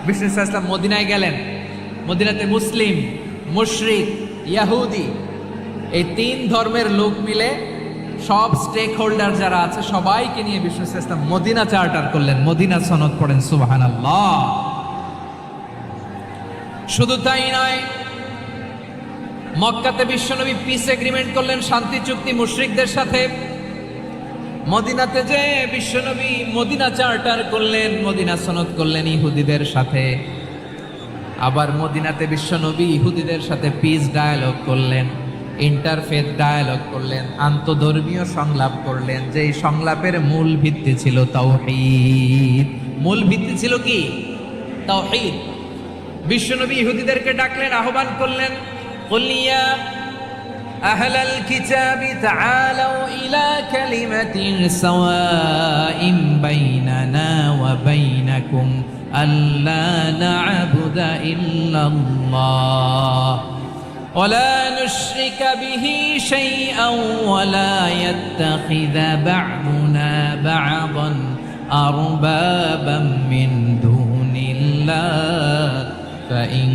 বিষ্ণু ইসলাম মদিনায় গেলেন। মদিনাতে মুসলিম, মুশরিক, ইয়াহুদি এই তিন ধর্মের লোক মিলে সব স্টেক হোল্ডার যারা আছে সবাইকে নিয়ে বিষ্ণু ইসলাম মদিনা চার্টার করলেন, মদিনা সনদ পড়েন সুবহানাল্লাহ। শুধু তাই নয়, মক্কাতে বিশ্বনবী পিস এগ্রিমেন্ট করলেন, শান্তি চুক্তি মুশরিকদের সাথে। মদিনাতে যে বিশ্বনবী মদিনা চার্টার করলেন, মদিনা সনদ করলেন ইহুদিদের সাথে। আবার মদিনাতে বিশ্বনবী ইহুদিদের সাথে পিস ডায়ালগ করলেন, ইন্টারফেথ ডায়ালগ করলেন, আন্তধর্মীয় সংলাপ করলেন। যেই সংলাপের মূল ভিত্তি ছিল তাওহীদ। মূল ভিত্তি ছিল কি? তাওহীদ। বিশ্বনবী ইহুদিদেরকে ডাকলেন, আহ্বান করলেন, কুল ইয়া আহলাল কিতাবি তাআলাউ ইলা কালিমাতিন সাওয়াইন বাইনানা ওয়া বাইনাকুম আল্লা না'বুদা ইল্লাল্লাহ ওয়া লা নুশরিকা বিহি শাইআন ওয়া লা ইয়াত্তাখিযা বা'দুনা বা'দান আরবাবাম মিন দুনিল্লাহ فإن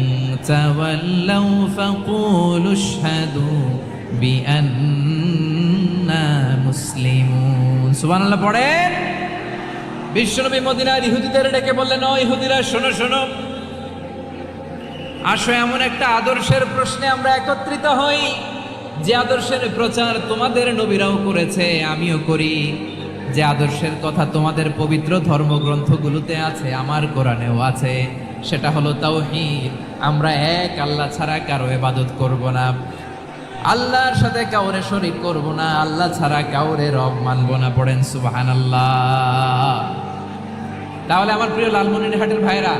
تولوا فقولوا اشهدوا بأننا مسلمون সুবহানাল্লাহ পড়েন। বিশ্বনবী মদিনার ইহুদিদের ডেকে বললেন, ও ইহুদিরা শোনো শোনো, আসো এমন একটা আদর্শের প্রশ্নে আমরা একত্রিত হই যে আদর্শের প্রচার তোমাদের নবীরাও করেছে, আমিও করি। যে আদর্শের কথা তোমাদের পবিত্র ধর্মগ্রন্থগুলোতে আছে, আমার কোরআনেও আছে, সেটা হলো তাওহীদ। আমরা এক আল্লাহ ছাড়া কারো ইবাদত করব না, আল্লাহর সাথে কাউরে শরীক করব না, আল্লাহ ছাড়া কাউরে রব মানব না। পড়েন সুবহানাল্লাহ। তাহলে আমার প্রিয় লালমনিরহাটের ভাইরা,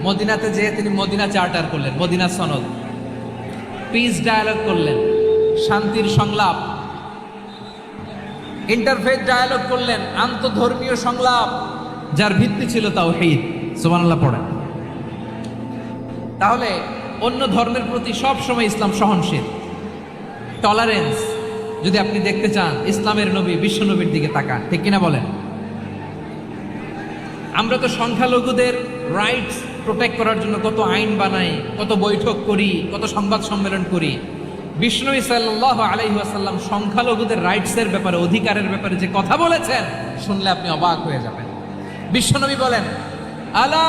মদিনাতে যেয়ে তিনি মদিনা চার্টার করলেন, মদিনা সনদ, পিস ডায়ালগ করলেন, শান্তির সংলাপ, ইন্টারফেথ ডায়ালগ করলেন, আন্তধর্মীয় সংলাপ, যার ভিত্তি ছিল তাওহীদ। সুবহানাল্লাহ পড়েন। তাহলে অন্য ধর্মের প্রতি সব সময় ইসলাম সহনশীল, টলারেন্স। যদি আপনি দেখতে চান ইসলামের নবী বিশ্ব নবীর দিকে তাকান, ঠিক কিনা বলেন? আমরা তো সংখ্যালঘুদের রাইটস প্রোটেক্ট করার জন্য কত আইন বানাই, কত বৈঠক করি, কত সংবাদ সম্মেলন করি। বিষ্ণু সাল্লাল্লাহু আলাইহি ওয়াসাল্লাম সংখ্যালঘুদের রাইটসের ব্যাপারে, অধিকারের ব্যাপারে যে কথা বলেছেন, শুনলে আপনি অবাক হয়ে যাবেন। বিশ্বনবী বলেন, আলা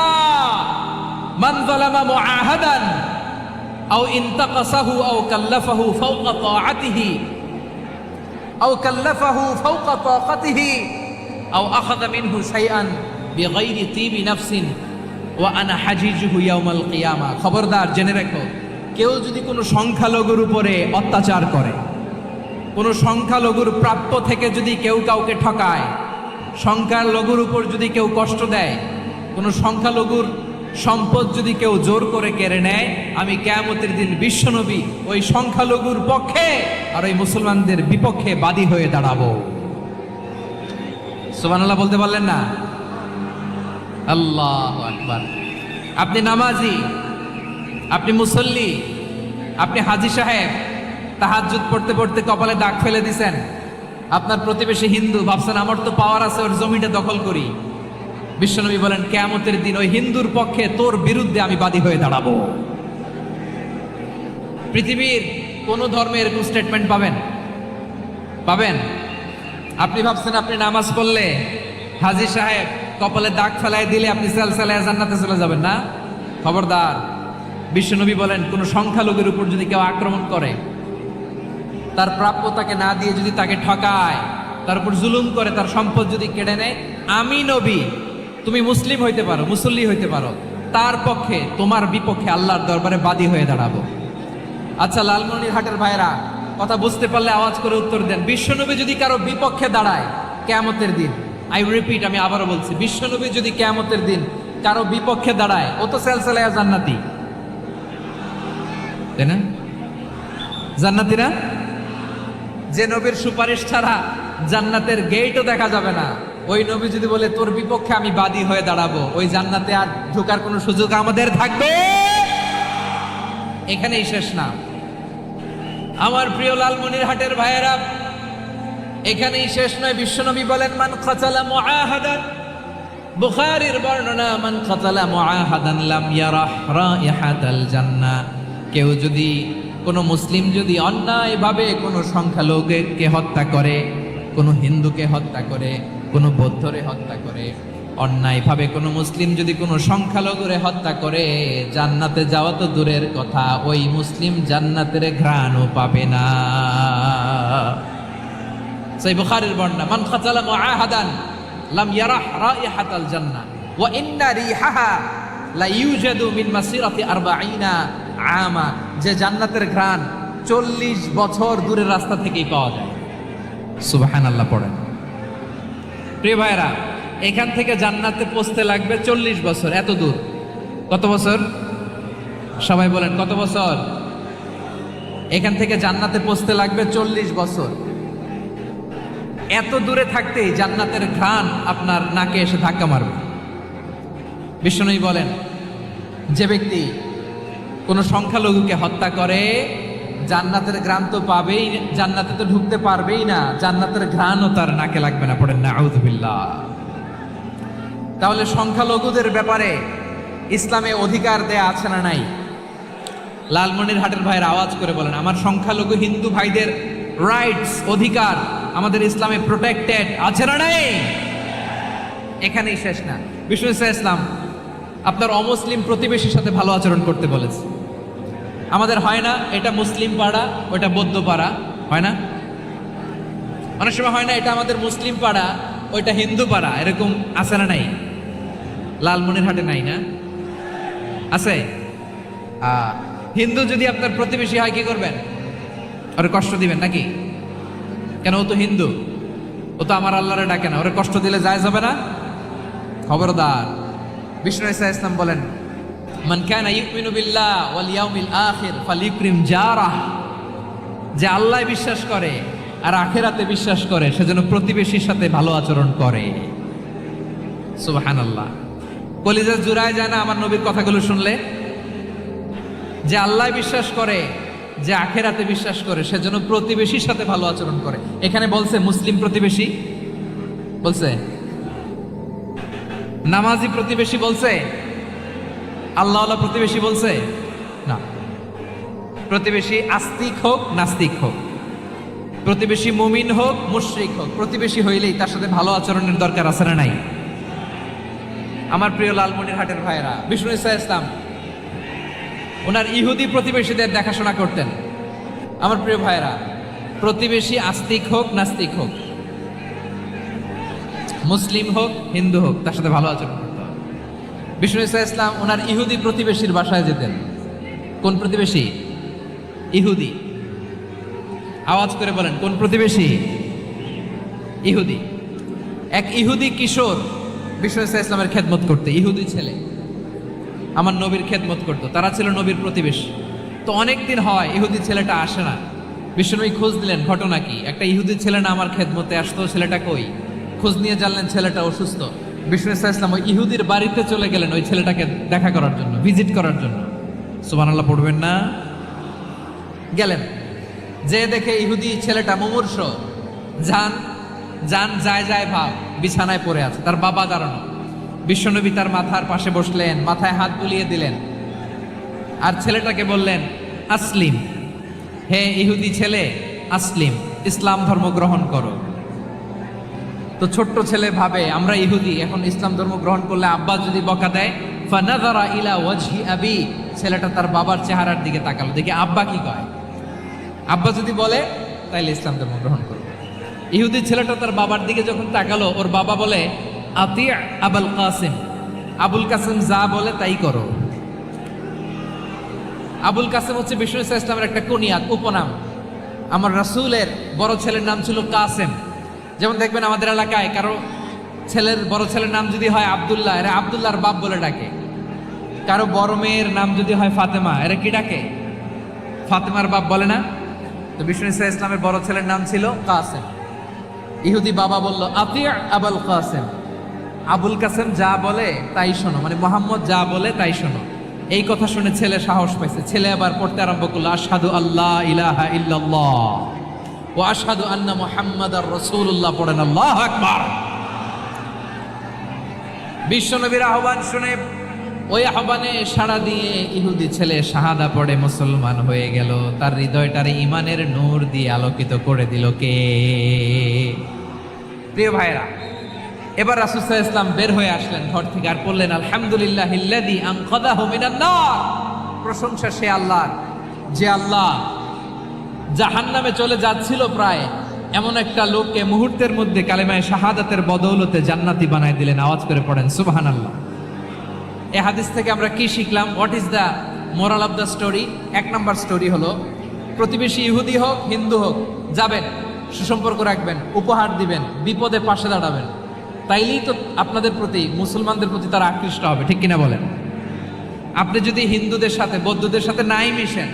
মান যালামা মুআহাদান আও ইনতাকাসাহু আও কাল্লাফাহু ফাওকা তাআতিহি আও কাল্লাফাহু ফাওকা তাকাতিহি আও আখাযা মিনহু শাইআন বিগাইরি তিবি নাফসিন ওয়া আনা হাজিজুহু ইয়াউমাল কিয়ামা। খবরদার, জেনে রাখো, কেউ যদি কোনো সংখ্যালঘুর উপরে অত্যাচার করে, কোনো সংখ্যালঘুর প্রাপ্য থেকে যদি কেউ কাউকে ঠকায়, সংখ্যালঘুর উপর যদি কেউ কষ্ট দেয়, কোনো সংখ্যালঘুর সম্পদ যদি কেউ জোর করে কেড়ে নেয়, আমি কিয়ামতের দিন বিশ্বনবী ওই সংখ্যালঘুর পক্ষে আর ওই মুসলমানদের বিপক্ষে বাদী হয়ে দাঁড়াবো। সুবহানাল্লাহ বলতে পারলেন না? আল্লাহু আকবার। আপনি নামাজি, আপনি মুসল্লি, আপনি হাজী সাহেব, তাহাজ্জুদ পড়তে পড়তে কপালে দাগ ফেলে দিছেন, আপনার প্রতিবেশী হিন্দু, ভাবছেন আমার তো পাওয়ার আছে, ওর জমিটা দখল করি। বিশ্বনবী বলেন, কিয়ামতের দিন ওই হিন্দুর পক্ষে তোর বিরুদ্ধে আমি বাদী হয়ে দাঁড়াবো। পৃথিবীর কোন ধর্মে এরকম স্টেটমেন্ট পাবেন? পাবেন? আপনি ভাবছেন আপনি নামাজ পড়লে হাজী সাহেব কপালে দাগ ফেলায় দিলে আপনি সালসালায় জান্নাতে চলে যাবেন না? খবরদার। বিশ্বনবী বলেন, কোন সংখ্যালঘুর উপর যদি কেউ আক্রমণ করে, তার প্রাপ্য তাকে না দিয়ে যদি তাকে ঠকায়, তার উপর জুলুম করে, তার সম্পদ যদি কেড়ে নেয়, আমি নবী, তুমি মুসলিম হইতে পারো, মুসল্লি হইতে পারো, তার পক্ষে তোমার বিপক্ষে আল্লাহর দরবারে বাদী হয়ে দাঁড়াবো। আচ্ছা লালমনিরহাটের ভাইরা, কথা বুঝতে পারলে আওয়াজ করে উত্তর দেন। বিশ্বনবী যদি কারো বিপক্ষে দাঁড়ায় কিয়ামতের দিন, আই রিপিট, আমি আবারও বলছি, বিশ্বনবী যদি কিয়ামতের দিন কারো বিপক্ষে দাঁড়ায়, ও তো সালসালায়া জান্নাতি, তাই না? জান্নাতি না? যে নবীর সুপারিশ ছাড়া জান্নাতের গেটও দেখা যাবে না, ওই নবী যদি বলে তোর বিপক্ষে আমি বাদী হয়ে দাঁড়াবো, ওই জান্নাতে আর ঢোকার কোনো সুযোগ আমাদের থাকবে? এখানেই শেষ না আমার প্রিয় লালমনিরহাটের ভাইয়েরা, এখানেই শেষ নয়। বিশ্বনবী বলেন, মান কাতালা মুআহাদান, বুখারীর বর্ণনা, মান কাতালা মুআহাদান লাম ইয়ারাহ রাইহাতাল জান্নাহ, কেউ যদি, কোনো মুসলিম যদি অন্যায়ভাবে কোনো সংখ্যালঘুকে হত্যা করে, কোনো হিন্দুকে হত্যা করে, কোনো বৌদ্ধরে হত্যা করে, অন্যায়ভাবে কোনো মুসলিম যদি কোনো সংখ্যালঘুরে হত্যা করে, জান্নাতে যাওয়া তো দূরের কথা, ওই মুসলিম জান্নাতের ঘ্রাণও পাবে না। সেই বুখারীর বর্ণনা, মান কাতালা মুআহাদান লাম ইয়ারাহ রাইহাতাল জান্নাহ ওয়া ইন্না রিহাহা লা ইউজাদু মিন মাসিরাতি 40 আমা, যে জান্নাতের ঘ্রাণ 40 বছর দূরের রাস্তা থেকেই পাওয়া যায়। সুবহানাল্লাহ পড়েন। প্রিয় ভাইরা, এখান থেকে জান্নাতে পৌঁছতে লাগবে 40 বছর। এত দূর, কত বছর? সবাই বলেন কত বছর? এখান থেকে জান্নাতে পৌঁছতে লাগবে 40 বছর। এত দূরে থাকতেই জান্নাতের ঘ্রাণ আপনার নাকে এসে ধাক্কা মারবে। বিষ্ণুই বলেন, যে ব্যক্তি কোনো সংখ্যালঘুকে হত্যা করে, জান্নাতের ঘ্রাণ তো পাবেই, জান্নাতে তো ঢুকতে পারবেই না, জান্নাতের ঘ্রাণও তার নাকে লাগবে না। পড়েন না আউযুবিল্লাহ। তাহলে সংখ্যালঘুদের ব্যাপারে ইসলামে অধিকার দেয়া আছে না নাই? লালমনিরহাটের ভাইয়ের আওয়াজ করে বলেন, আমার সংখ্যালঘু হিন্দু ভাইদের রাইটস, অধিকার আমাদের ইসলামে প্রোটেক্টেড আছে না নাই? এখানেই শেষ না। বিষ্ণু ইসলাম আপনার অমুসলিম প্রতিবেশীর সাথে ভালো আচরণ করতে বলেছে। আমাদের হয় না, এটা মুসলিম পাড়া, ওটা বৌদ্ধ পাড়া, হয় না? অনেক সময় হয় না, এটা আমাদের মুসলিম পাড়া, ওইটা হিন্দু পাড়া, এরকম আছে না নাই? লালমনিরহাটে নাই না? আছে? হিন্দু যদি আপনার প্রতিবেশী হয়, কি করবেন? ওরে কষ্ট দিবেন নাকি? কেন? ও তো হিন্দু, ও তো আমার আল্লাহরে ডাকে না, ওরে কষ্ট দিলে যায় যাবে না? খবরদার। বিষ্ণু ইসলাম বলেন, মান কানা ইউমিনু বিল্লাহ ওয়াল ইয়াউমিল আখির ফালিউকরিম জারাহ, যে আল্লাহ বিশ্বাস করে আর আখিরাতে বিশ্বাস করে, সেজন্য প্রতিবেশীর সাথে ভালো আচরণ করে। সুবহানাল্লাহ। কলিজা জুড়ায় যায় না আমার নবীর কথাগুলো শুনলে? যে আল্লাহ বিশ্বাস করে, যে আখিরাতে বিশ্বাস করে, সেজন্য প্রতিবেশীর সাথে ভালো আচরণ করে। এখানে বলছে মুসলিম প্রতিবেশী বলছে, নামাজি প্রতিবেশী বলছে, আল্লাহওয়ালা প্রতিবেশী বলছে না। প্রতিবেশী আস্তিক হোক নাস্তিক হোক, প্রতিবেশী মুমিন হোক মুশরিক হোক, প্রতিবেশী হইলেই তার সাথে ভালো আচরণের দরকার আছে না নাই? আমার প্রিয় লালমনিরহাটের ভাইয়েরা, বিষ্ণু ইসলাম ওনার ইহুদি প্রতিবেশীদের দেখাশোনা করতেন। আমার প্রিয় ভাইয়েরা, প্রতিবেশী আস্তিক হোক নাস্তিক হোক, মুসলিম হোক হিন্দু হোক, তার সাথে ভালো আচরণ করতে হবে। বিষ্ণু ইসলাম ওনার ইহুদি প্রতিবেশীর বাসায় যেতেন। কোন প্রতিবেশী? ইহুদি। আওয়াজ করে বলেন, কোন প্রতিবেশী? ইহুদি। এক ইহুদি কিশোর বিষ্ণু ইসলামের খেদমত করতে, ইহুদি ছেলে আমার নবীর খেদমত করতো, তারা ছিল নবীর প্রতিবেশী। তো অনেকদিন হয় ইহুদি ছেলেটা আসে না। বিষ্ণুনবী খোঁজ দিলেন, ঘটনা কি? একটা ইহুদি ছেলে না আমার খেদমতে আসতো, ছেলেটা কই? খোঁজ নিয়ে জানলেন ছেলেটা অসুস্থ। বিষ্ণু ইসলাম ওই ইহুদির বাড়িতে চলে গেলেন ওই ছেলেটাকে দেখা করার জন্য, ভিজিট করার জন্য। সুবহানাল্লাহ পড়বেন না? গেলেন, যে দেখে ইহুদি ছেলেটা মুমূর্ষ, যান যান যায় যায় ভাব, বিছানায় পড়ে আছে, তার বাবা দাঁড়ানো। বিশ্বনবী তার মাথার পাশে বসলেন, মাথায় হাত বুলিয়ে দিলেন, আর ছেলেটাকে বললেন, আসলিম, হে ইহুদি ছেলে, আসলিম, ইসলাম ধর্ম গ্রহণ করো। তো ছোট্ট ছেলে ভাবে আমরা ইহুদি, এখন ইসলাম ধর্ম গ্রহণ করলে আব্বা যদি বকা দেয়, ফানাযারা ইলা ওয়াজহি আবি, ছেলেটা তার বাবার চেহারার দিকে তাকালো, দেখি আব্বা কি কয়। আব্বা যদি বলে তাইলে ইসলাম ধর্ম গ্রহণ করবে। ইহুদি ছেলেটা তার বাবার দিকে যখন তাকালো, ওর বাবা বলে, আতি আবুল কাসিম, আবুল কাসিম যা বলে তাই করো। আবুল কাসিম হচ্ছে বিষ্ণু ইসলামের একটা কুনিয়াত, উপনাম। আমার রাসূলের বড় ছেলের নাম ছিল কাসেম। যেমন দেখবেন আমাদের এলাকায় কারো ছেলের, বড় ছেলের নাম যদি হয় আব্দুল্লাহ, এরা আব্দুল্লাহর বাপ বলে ডাকে। কারো বড় মেয়ের নাম যদি হয় ফাতেমা, এরা কি ডাকে? ফাতেমার বাপ বলে না? তো বিষ্ণু ইসলামের বড় ছেলের নাম ছিল কাসেম। ইহুদি বাবা বলল, আতি আবুল কাসেম, আবুল কাসেম যা বলে তাই শোনো, মানে মোহাম্মদ যা বলে তাই শোনো। এই কথা শুনে ছেলে সাহস পাইছে, ছেলে আবার পড়তে আরম্ভ করলো, আশহাদু আল্লাহ ইলাহা ইল্লাল্লাহ ওয়া আশহাদু আন্না মুহাম্মাদার রাসূলুল্লাহ। পড়েন আল্লাহু আকবার। বিশ্বনবীর আহ্বান শুনে ওই আহ্বানে সাড়া দিয়ে ইহুদি ছেলে শাহাদা পড়ে মুসলমান হয়ে গেল। তার হৃদয়টারে ইমানের নূর দিয়ে আলোকিত করে দিল কে? প্রিয় ভাইরা, এবার রাসূল সাল্লাল্লাহু আলাইহি ওয়াসাল্লাম বের হয়ে আসলেন ঘর থেকে আর বললেন, আলহামদুলিল্লাহিল্লাযী আনকাযাহু মিনান নার। প্রশংসা সে আল্লাহর, যে আল্লাহ জাহান্নামে চলে যাচ্ছিল প্রায় এমন একটা লোককে মুহূর্তের মধ্যে কালেমায়ে শাহাদাতের বদৌলতে জান্নাতি বানায় দিলেন। আওয়াজ করে পড়েন সুবহানাল্লাহ। এই হাদিস থেকে আমরা কি শিখলাম? What is the moral of the story? এক নম্বর স্টোরি হলো, প্রতিবেশী ইহুদি হোক হিন্দু হোক, যাবেন, সুসম্পর্ক রাখবেন, উপহার দিবেন, বিপদে পাশে দাঁড়াবেন, তাইলেই তো আপনাদের প্রতি, মুসলমানদের প্রতি তারা আকৃষ্ট হবে, ঠিক কিনা বলেন? আপনি যদি হিন্দুদের সাথে বৌদ্ধদের সাথে নাই মিশেন,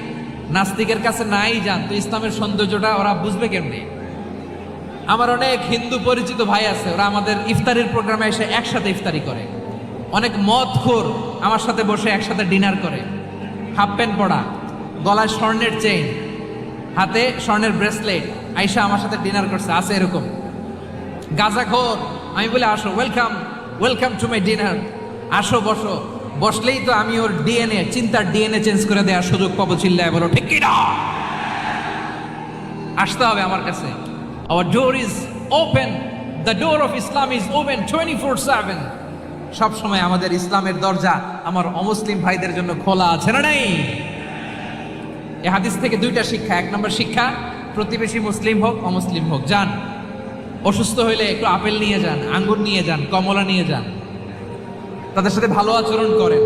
নাস্তিকের কাছে নাই যান, তো ইসলামের সৌন্দর্যটা ওরা বুঝবে কেমনি? আমার অনেক হিন্দু পরিচিত ভাই আছে, ওরা আমাদের ইফতারির প্রোগ্রামে এসে একসাথে ইফতারি করে। অনেক মদখোর আমার সাথে বসে একসাথে ডিনার করে, হাফ প্যান্ট পরা, গলায় স্বর্ণের চেইন, হাতে স্বর্ণের ব্রেসলেট, আইসা আমার সাথে ডিনার করছে, আছে এরকম। গাঁজাখোর, আমি বলে আসো, welcome welcome to my dinner, আসো বসো। বসলেই তো আমি ওর ডিএনএ, চিন্তার ডিএনএ চেঞ্জ করে দেওয়ার সুযোগ পাবো। চিল্লায় বলো ঠিক কি না? আসতে হবে আমার কাছে। Our door is open. The door of Islam is open 24/7. সব সময় আমাদের ইসলামের দরজা আমার অমুসলিম ভাইদের জন্য খোলা আছে না নাই? এই হাদিস থেকে দুইটা শিক্ষা। এক নম্বর শিক্ষা, প্রতিবেশী মুসলিম হোক অমুসলিম হোক, যান, অসুস্থ হইলে একটু আপেল নিয়ে যান, আঙ্গুর নিয়ে যান, কমলা নিয়ে যান, তাদের সাথে ভালো আচরণ করেন।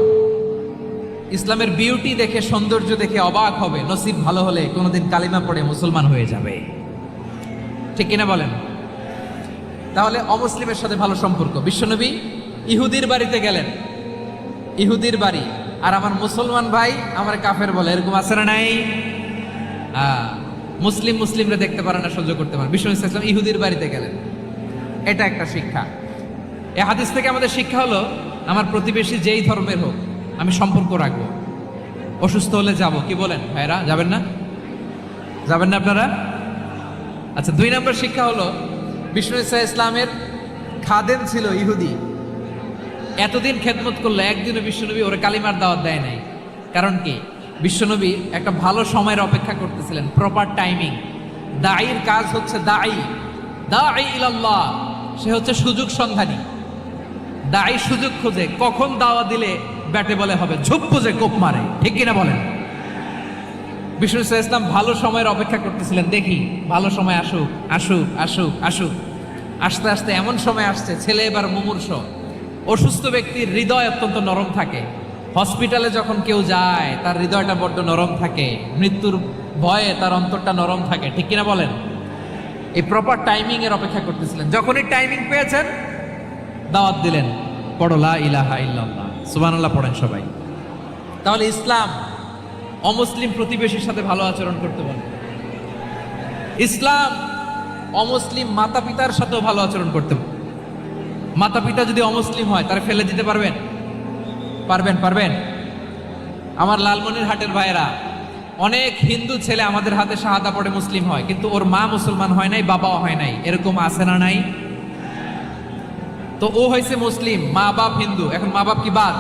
ইসলামের বিউটি দেখে, সৌন্দর্য দেখে অবাক হবে, নসিব ভালো হলে কোনোদিন কালিমা পড়ে মুসলমান হয়ে যাবে, ঠিক কিনা বলেন? তাহলে অমুসলিমের সাথে ভালো সম্পর্ক। বিশ্বনবী ইহুদির বাড়িতে গেলেন, ইহুদির বাড়ি, আর আমার মুসলমান ভাই আমার কাফের বলে, এরকম আছে না নাই? মুসলিমরা দেখতে পারে না, সহ্য করতে পারে। বিশ্বনবী সাল্লাল্লাহু আলাইহি ওয়াসাল্লাম ইহুদির বাড়িতে গেলেন, এটা একটা শিক্ষা। এই হাদিস থেকে আমাদের শিক্ষা হলো, আমার প্রতিবেশী যেই ধর্মের হোক আমি সম্পর্ক রাখবো। অসুস্থ হলে যাব, কি বলেন ভাইরা? যাবেন না? যাবেন না আপনারা? আচ্ছা, দুই নম্বর শিক্ষা হলো, বিষ্ণু ইসা ইসলামের খাদেম ছিল ইহুদি, এতদিন খেদমত করলো, একদিনও বিশ্বনবী ওরে কালিমার দাওয়াত দেয় নাই। কারণ কি? বিশ্বনবী একটা ভালো সময়ের অপেক্ষা করতেছিলেন, প্রপার টাইমিং। দাঈর কাজ হচ্ছে দাঈ ইলাল্লাহ, সে হচ্ছে সুযোগ সন্ধানী। দাঈ সুযোগ খোঁজে, কখন দাওয়া দিলে ব্যাটে বলে হবে, ঝুপ বুঝে কোপ মারে, ঠিক কিনা বলেন? বিষ্ণু ইসলাম ভালো সময়ের অপেক্ষা করতেছিলেন, দেখি ভালো সময় আসুক আসুক আসুক আসুক। আস্তে আস্তে এমন সময় আসছে, ছেলে এবার মুমূর্ষ। অসুস্থ ব্যক্তির হৃদয় অত্যন্ত নরম থাকে। হসপিটালে যখন কেউ যায় তার হৃদয়টা বড্ড নরম থাকে, মৃত্যুর ভয়ে তার অন্তরটা নরম থাকে, ঠিক কিনা বলেন? এই প্রপার টাইমিং এর অপেক্ষা করতেছিলেন। যখনই টাইমিং পেয়েছেন, দাওয়াত দিলেন, পড়ো লা ইলাহা ইল্লাল্লাহ, সুবহানাল্লাহ পড়েন সবাই। তাহলে ইসলাম অমুসলিম প্রতিবেশীর সাথে ভালো আচরণ করতে বলে। ইসলাম অমুসলিম মাতা পিতার সাথেও ভালো আচরণ করতে বলে। মাতা পিতা যদি অমুসলিম হয়, তারা ফেলে দিতে পারবেন? পারবেন? আমার লালমনিরহাটের ভাইয়েরা, অনেক হিন্দু ছেলে আমাদের হাতে শাহাদা পড়ে মুসলিম হয়, কিন্তু ওর মা মুসলমান হয় নাই, বাবাও হয় নাই, এরকম আছে না নাই? তো ও হয়েছে মুসলিম, মা বাপ হিন্দু, এখন মা বাপ কি বাদ?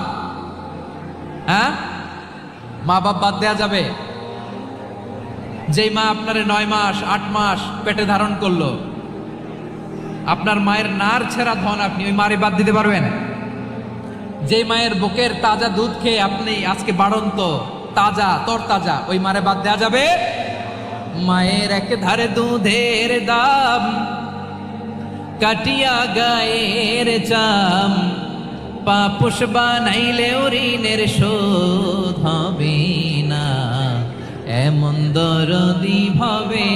হ্যাঁ, মা বাপ বাদ দেয়া যাবে? যেই মা আপনারে 9 মাস 8 মাস পেটে ধারণ করলো, আপনার মায়ের নার ছেঁড়া ধন, আপনি ওই মারে বাদ দিতে পারবেন? যে মায়ের বুকের তাজা দুধ খেয়ে আপনি আজকে বাড়ন্ত তাজা তরতাজা, ওই মারে বাদ দেয়া যাবে? মায়ের এক ধারে দুধের দাম, কাটিয়া গায়ের চাম, পাপুষ বানাইলেও ঋণের শোধ হবে না, এমন দরদি ভাবে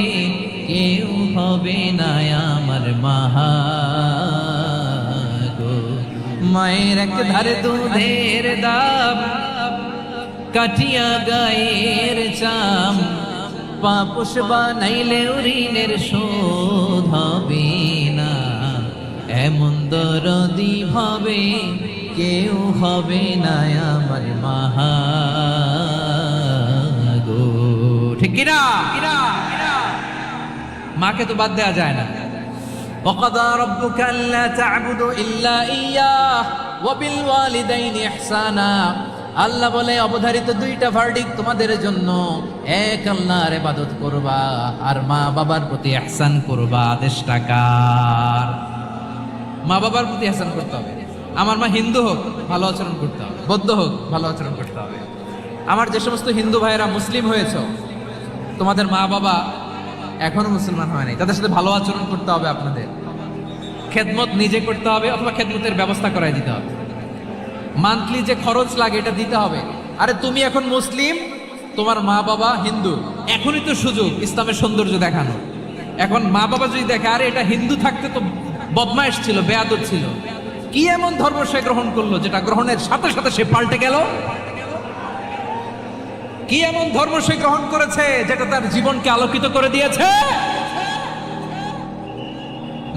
কেউ হবে না আমার মাহা গো। মায়ের এক ধারে দুধের দাম, কাটিয়া গায়ের চাম, পাপুষ বানাইলেও ঋণের শোধ হবে না, এমন দরদি ভাবে কেউ হবে না আমার মাহা গো, ঠিক কিনা? মাকে তো বাদ দেওয়া যায় না। وَقَضَى رَبُّكَ أَلَّا تَعْبُدُوا إِلَّا إِيَّاهُ ওয়া বিল ওয়ালিদাইনি ইহসানা। আল্লাহ বলে অবধারিত দুইটা ভার্ডিক্ট তোমাদের জন্য, এক আল্লাহর ইবাদত করবা আর মা বাবার প্রতি ইহসান করবা। আদেশটা কার? মা বাবার প্রতি ইহসান করতে হবে। আমার মা হিন্দু হোক ভালো আচরণ করতে হবে, বৌদ্ধ হোক ভালো আচরণ করতে হবে। আমার যে সমস্ত হিন্দু ভাইয়েরা মুসলিম হয়েছ, তোমাদের মা বাবা এখনো মুসলমান হয় নাই, তাদের সাথে ভালো আচরণ করতে হবে। আপনাদের খেদমত নিজে করতে হবে অথবা খেদমতের ব্যবস্থা করাই দিতে হবে। মান্থলি যে খরচ লাগে এটা দিতে হবে। আরে তুমি এখন মুসলিম, তোমার মা বাবা হিন্দু, এখনই তো সুযোগ ইসলামের সৌন্দর্য দেখানো। এখন মা বাবা যদি দেখে আরে এটা হিন্দু থাকতে তো বদমাইশ ছিল, বেয়াদব ছিল, কি এমন ধর্ম সে গ্রহণ করলো যেটা গ্রহণের সাথে সাথে সে পাল্টে গেল? কি এমন ধর্ম সে গ্রহণ করেছে যেটা তার জীবনকে আলোকিত করে দিয়েছে?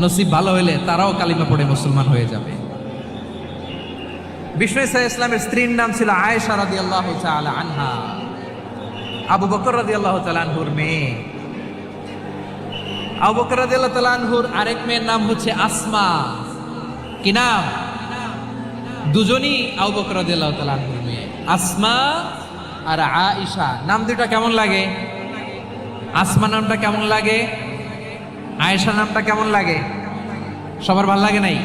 নসিব ভালো হইলে তারাও কালিমা পড়ে মুসলমান হয়ে যাবে। বিষ্ণু ইসা ইসলামের স্ত্রীর নাম ছিল আয়েশা রাদিয়াল্লাহু তাআলা আনহা, আবু বকর রাদিয়াল্লাহু তাআলা আনহুর মেয়ে। আবু বকর রাদিয়াল্লাহু তাআলা আনহুর আরেক মেয়ের নাম হচ্ছে আসমা। কি নাম? দুজনই আবু বকর রাদিয়াল্লাহু তাআলা আনহুর মেয়ে, আসমা আর আয়েশা। নাম দুটো কেমন লাগে? আসমা নামটা কেমন লাগে? আয়েশা নামটা কেমন লাগে? সবার ভালো লাগে নাই?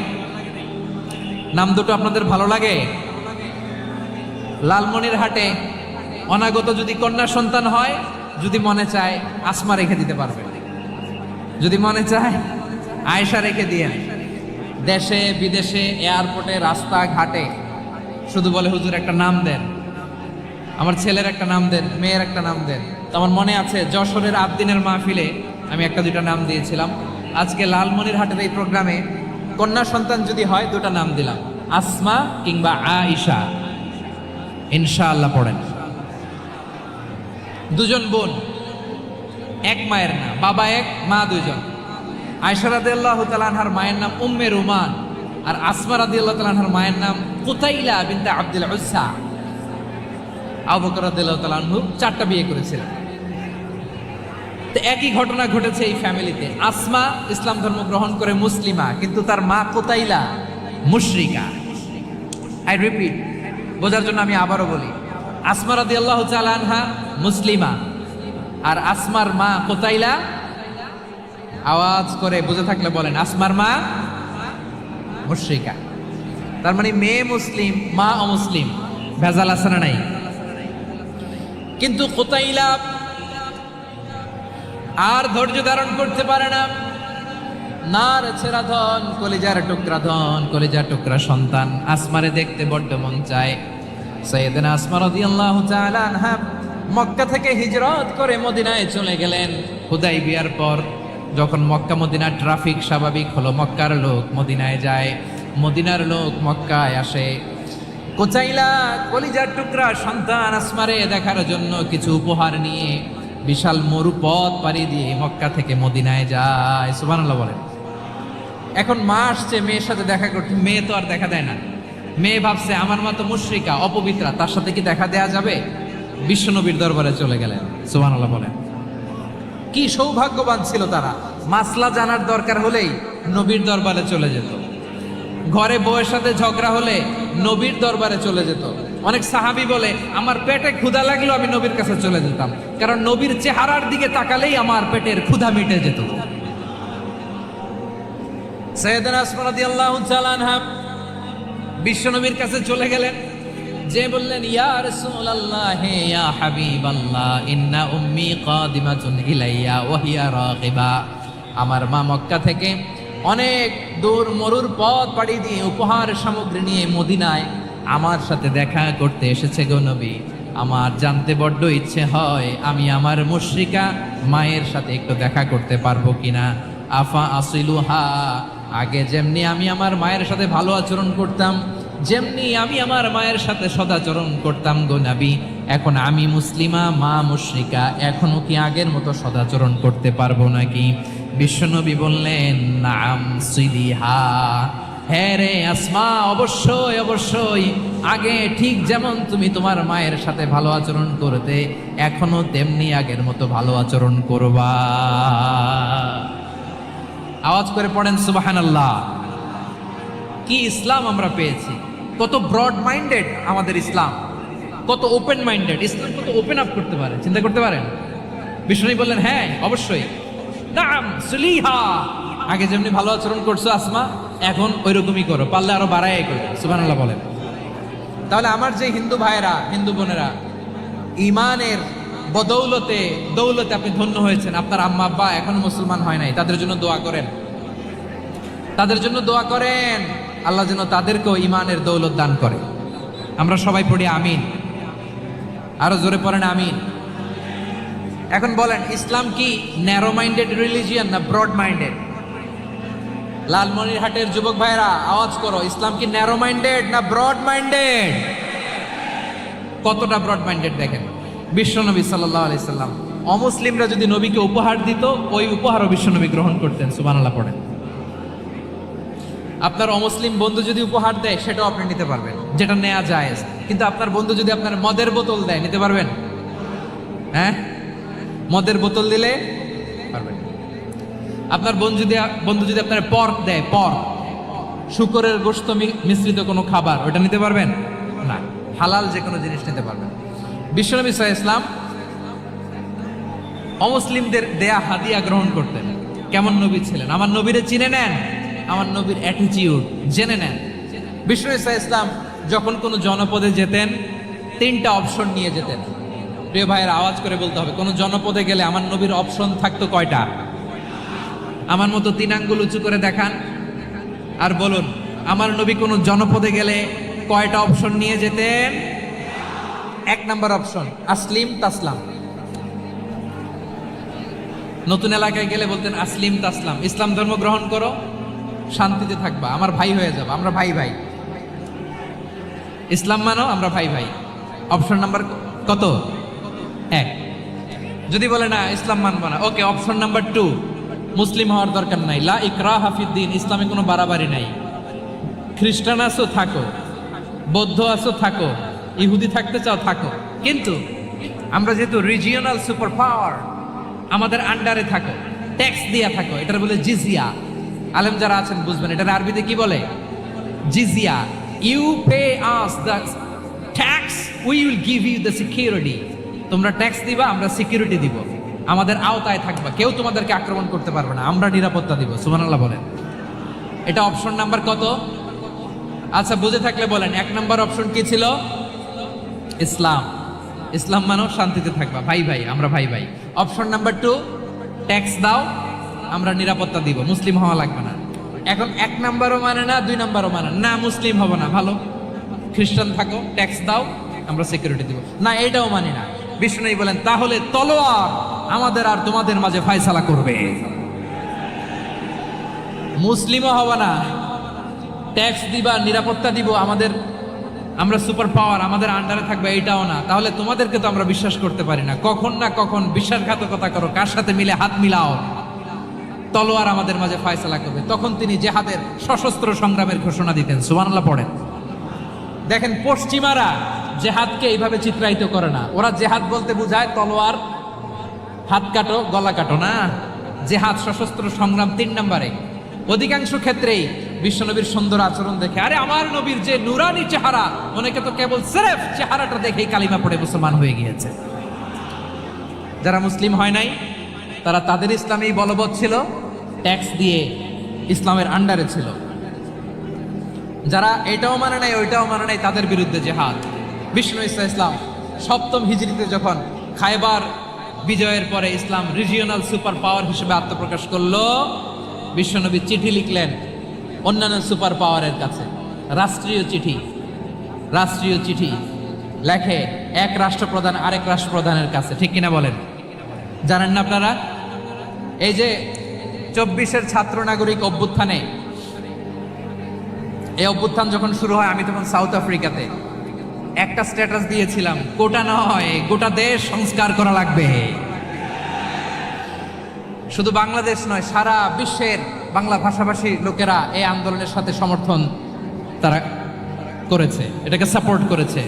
নাম দুটো আপনাদের ভালো লাগে? লালমনিরহাটে অনাগত যদি কন্যা সন্তান হয়, যদি মনে চায় আসমা রেখে দিতে পারবে, যদি মনে চায় আয়েশা রেখে দিয়েন। দেশে বিদেশে এয়ারপোর্টে রাস্তাঘাটে শুধু বলে হুজুর একটা নাম দেন, আমার ছেলের একটা নাম দেন, মেয়ের একটা নাম দেন। তো আমার মনে আছে যশোরের আদ্দিনের মাহফিলে আমি একটা দুইটা নাম দিয়েছিলাম। আজকে লালমনিরহাটের এই প্রোগ্রামে কন্যা সন্তান যদি হয় দুটা নাম দিলাম, আসমা কিংবা আয়েশা। ইনশাআল্লাহ পড়েন। দুজন বোন, এক মায়ের না, বাবা এক মা দুইজন। আয়েশা রাদিয়াল্লাহু তাআলা আনহার মায়ের নাম উম্মে রুমান, আর আসমা রাদিয়াল্লাহু তাআলা আনহার মায়ের নাম কুতাইলা বিনতে আব্দুল উজ্জা। আবু বকর রাদিয়াল্লাহু তাআলা আনহু 4টা বিয়ে করেছিলেন। তো একই ঘটনা ঘটেছে এই ফ্যামিলিতে। আসমা ইসলাম ধর্ম গ্রহণ করে মুসলিমা, কিন্তু তার মা কুতাইলা মুশরিকা। আই রিপিট, বোঝার জন্য আমি আবারও বলি, আসমা রাদিয়াল্লাহু তাআলা আনহা মুসলিমা, আর আসমার মা কুতাইলা, আওয়াজ করে বুঝে থাকলে বলেন, আসমার মা মুশরিকা। তার মানে মেয়ে মুসলিম, মা অমুসলিম। ভেজাল আছে না নাই? কিন্তু কুতাইলা আর ধৈর্য ধারণ করতে পারে না। নার ছেড়া ধন, কলিজার টুকরা ধন, কলিজার টুকরা সন্তান। আসমারে দেখতে বড্ড মন চায়। সাইয়েদনা আসমা রাদিয়াল্লাহু তাআলা আনহা মক্কা থেকে হিজরত করে মদিনায় চলে গেলেন। হুদাইবিয়ার পর যখন মক্কা মদিনা ট্রাফিক স্বাভাবিক হলো, মক্কার লোক মদিনায় যায়, মদিনার লোক মক্কায় আসে। কুতাইলা কলিজার টুকরা সন্তান আসমারে দেখার জন্য কিছু উপহার নিয়ে বিশাল মরু পথ পাড়ি দিয়ে মক্কা থেকে মদিনায় যায়। সুবহানাল্লাহ বলেন। এখন মা আসছে মেয়ের সাথে দেখা করতে, মেয়ে তো আর দেখা দেয় না। মেয়ে ভাবছে আমার মা তো মুশরিকা, অপবিত্রা, তার সাথে কি দেখা দেয়া যাবে? বিশ্বনবীর দরবারে চলে গেলেন। সুবহানাল্লাহ বলেন। কি সৌভাগ্যবান ছিল তারা! মাসলা জানার দরকার হলেই নবীর দরবারে চলে যেত। ঘরে বউয়ের সাথে ঝগড়া হলে নবীর দরবারে চলে যেত। অনেক সাহাবী বলে আমার পেটে ক্ষুধা লাগলো আমি নবীর কাছে চলে যেতাম, কারণ নবীর চেহারার দিকে তাকালেই আমার পেটের ক্ষুধা মিটে যেত। সাইয়েদনা আসমা রাদিয়াল্লাহু তাআলা আনহা বিশ্বনবীর কাছে চলে গেলেন, যে বললেন ইয়া রাসূলুল্লাহ ইয়া হাবিবাল্লাহ ইন্না উম্মি কাদিমাতুন ইলাইয়া ওয়া হিয়া রাগিবা। আমার মা মক্কা থেকে অনেক দূর মরুর পথ পাড়ি দিয়ে উপহার সামগ্রী নিয়ে মদিনায় আমার সাথে দেখা করতে এসেছে গো নবী। আমার জানতে বড্ড ইচ্ছে হয় আমি আমার মুশরিকা মায়ের সাথে একটু দেখা করতে পারবো কিনা। আফা আসিলুহা, আগে যেমনি আমি আমার মায়ের সাথে ভালো আচরণ করতাম, যেমনি আমি আমার মায়ের সাথে সদাচরণ করতাম গো নবী, এখন আমি মুসলিমা মা মুশরিকা, এখনো কি আগের মতো সদাচরণ করতে পারবো নাকি? বিশ্বনবী বললেন নাম সিলিহা, হ্যাঁ রে আসমা, অবশ্যই অবশ্যই, আগে ঠিক যেমন তুমি তোমার মায়ের সাথে ভালো আচরণ করতে, এখনো তেমনি আগের মতো ভালো আচরণ করবা। আওয়াজ করে পড়েন সুবহানাল্লাহ। কি ইসলাম আমরা পেয়েছি! কত ব্রড মাইন্ডেড আমাদের ইসলাম, কত ওপেন মাইন্ডেড ইসলাম, কত ওপেন আপ করতে পারে, চিন্তা করতে পারেন। বিষ্ণু বললেন হ্যাঁ অবশ্যই, নাম সুলিহা, আগে যেমনি ভালো আচরণ করছো আসমা, এখন ওই রকমই করো, পারলে আরো বাড়াই করো, সুবহানাল্লাহ বলেন। তাহলে আমার যে হিন্দু ভাইয়েরা, হিন্দু বোনেরা, ইমানের বদৌলতে দৌলতে আপনি ধন্য হয়েছেন, আপনার আম্মা আব্বা এখনো মুসলমান হয় নাই, তাদের জন্য দোয়া করেন, তাদের জন্য দোয়া করেন, আল্লাহ যেন তাদেরকেও ইমানের দৌলত দান করে। আমরা সবাই পড়ি আমিন, আরো জোরে পড়েন আমিন। এখন বলেন, ইসলাম কি ন্যারো মাইন্ডেড রিলিজিয়ান না ব্রড মাইন্ডেড? লালমনিরহাটের যুবক ভাইরা আওয়াজ করো, ইসলাম কি ন্যারো মাইন্ডেড না ব্রড মাইন্ডেড? কতটা ব্রড মাইন্ডেড দেখেন। বিশ্বনবী সাল্লাল্লাহু আলাইহি সাল্লাম, অমুসলিমরা যদি নবীকে উপহার দিত, ওই উপহারও বিশ্বনবী গ্রহণ করতেন, সুবহানাল্লাহ পড়েন। আপনার অমুসলিম বন্ধু যদি উপহার দেয়, সেটাও আপনি নিতে পারবেন, যেটা নেওয়া যায়। কিন্তু আপনার বন্ধু যদি আপনার মদের বোতল দেয়, নিতে পারবেন? হ্যাঁ, মদের বোতল দিলে পারবেন। আপনার বন্ধু যদি আপনার পর্ক দেয়, পর্ক, শুকরের গোশত মিশ্রিত কোনো খাবার, ওটা নিতে পারবেন না। হালাল যে কোনো জিনিস নিতে পারবেন। বিশ্বনবী সাল্লাল্লাহু আলাইহি ওয়াসাল্লাম অমুসলিমদের দেয়া হাদিয়া গ্রহণ করতেন। কেমন নবী ছিলেন? আমার নবীরে চিনে নেন, আমার নবীর অ্যাটিটিউড জেনে নেন। বিশ্বনবী সাল্লাল্লাহু আলাইহি ওয়াসাল্লাম যখন কোনো জনপদে যেতেন, 3টা অপশন নিয়ে যেতেন। প্রিয় ভাইয়ের আওয়াজ করে বলতে হবে, কোনো জনপদে গেলে আমার নবীর অপশন থাকতো কয়টা? আমার মতো 3 আঙ্গুল উঁচু করে দেখান আর বলুন, আমার নবী কোনো জনপদে গেলে কয়টা অপশন নিয়ে যেতেন? 1 নাম্বার অপশন, আসলিম তাসলাম। নতুন এলাকায় গেলে বলতেন আসলিম তাসলাম, ইসলাম ধর্ম গ্রহণ করো, শান্তিতে থাকবা, আমার ভাই হয়ে যাবে, আমরা ভাই ভাই। ইসলাম মানো, আমরা ভাই ভাই। অপশন নাম্বার কত? 1। যদি বলে না ইসলাম মানবো না, ওকে, অপশন নাম্বার 2, মুসলিম হওয়ার দরকার নাই, লা ইকরাহা ফিদ্দিন, ইসলামে কোনো বাড়াবাড়ি নাই। খ্রিস্টান আছো থাকো, বৌদ্ধ আছো থাকো, ইহুদি থাকতে চাও থাকো, কিন্তু আমরা যেহেতু রিজিওনাল সুপার পাওয়ার, আমাদের আন্ডারে থাকো, ট্যাক্স দিয়া থাকো, এটার বলে জিজিয়া। আলেম যারা আছেন বুঝবেন, এটার আরবিতে কি বলে? জিজিয়া। You pay us the tax, we will give you the security. তোমরা ট্যাক্স দিবা, আমরা সিকিউরিটি দিব, আমাদের আওতায় থাকবা, কেউ তোমাদেরকে আক্রমণ করতে পারবে না, আমরা নিরাপত্তা দিব, সুবহানাল্লাহ বলেন। এটা অপশন নাম্বার কত? আচ্ছা, বুঝে থাকলে বলেন, 1 নাম্বার অপশন কি ছিল? ইসলাম। ইসলাম মানো, শান্তিতে থাকবা, ভাই ভাই, আমরা ভাই ভাই। অপশন নাম্বার 2, ট্যাক্স দাও, আমরা নিরাপত্তা দিব, মুসলিম হওয়া লাগবে না। এখন 1 নাম্বারও মানে না, 2 নাম্বারও মানে না, মুসলিম হবো না, ভালো, খ্রিস্টান থাকো, ট্যাক্স দাও, আমরা সিকিউরিটি দিব না, এটাও মানি না। বিষ্ণু বলেন, তাহলে তলোয়ার আমাদের আর তোমাদের মাঝে ফয়সালা করবে। মুসলিমও হবো না, ট্যাক্স দিবা, নিরাপত্তা দিব, আমরা সুপার পাওয়ার, আমাদের আন্ডারে থাকবে, এইটাও না। তাহলে তোমাদেরকে তো আমরা বিশ্বাস করতে পারি না, কখন না কখন বিশ্বাসঘাতকতা করো, কার সাথে মিলে হাত মিলাও, তলোয়ার আমাদের মাঝে ফয়সালা করবে। তখন তিনি জেহাদের সশস্ত্র সংগ্রামের ঘোষণা দিতেন, সুবহানাল্লাহ পড়েন। দেখেন, পশ্চিমারা জেহাদকে এইভাবে চিত্রায়িত করে না, ওরা জেহাদ বলতে বুঝায় তলোয়ার, হাত কাটো, গলা কাটো না। জেহাদ সশস্ত্র সংগ্রাম 3 নম্বরে। অধিকাংশ ক্ষেত্রেই বিশ্বনবীর সুন্দর আচরণ দেখে, আরে আমার নবীর যে নুরানি চেহারা, অনেকে তো কেবল সিরেফ চেহারাটা দেখেই কালিমা পড়ে মুসলমান হয়ে গিয়েছে। যারা মুসলিম হয় নাই, তারা তাদের ইসলামেই বলবৎ ছিল, ট্যাক্স দিয়ে ইসলামের আন্ডারে ছিল। যারা এটাও মানে নাই, ওইটাও মানে নাই, তাদের বিরুদ্ধে জেহাদ। বিষ্ণু ইসলাম 7ম হিজরিতে যখন খায়বার বিজয়ের পরে ইসলাম রিজিওনাল সুপার পাওয়ার হিসেবে আত্মপ্রকাশ করলো, বিশ্বনবী চিঠি লিখলেন অন্যান্য সুপার পাওয়ারের কাছে, রাষ্ট্রীয় চিঠি লেখে এক রাষ্ট্রপ্রধান আরেক রাষ্ট্রপ্রধানের কাছে, ঠিক কিনা বলেন? জানেন না আপনারা? এই যে 24-এর ছাত্র নাগরিক অভ্যুত্থানে, এই অভ্যুত্থান যখন শুরু হয়, আমি তখন সাউথ আফ্রিকাতে, একটা স্ট্যাটাস দিয়েছিলাম, কোটা নয় গোটা দেশ সংস্কার করা লাগবে। শুধু বাংলাদেশ নয়, সারা বিশ্বের বাংলা ভাষাভাষী লোকেরা এই আন্দোলনের সাথে সমর্থন তারা করেছে, এটাকে সাপোর্ট করেছে,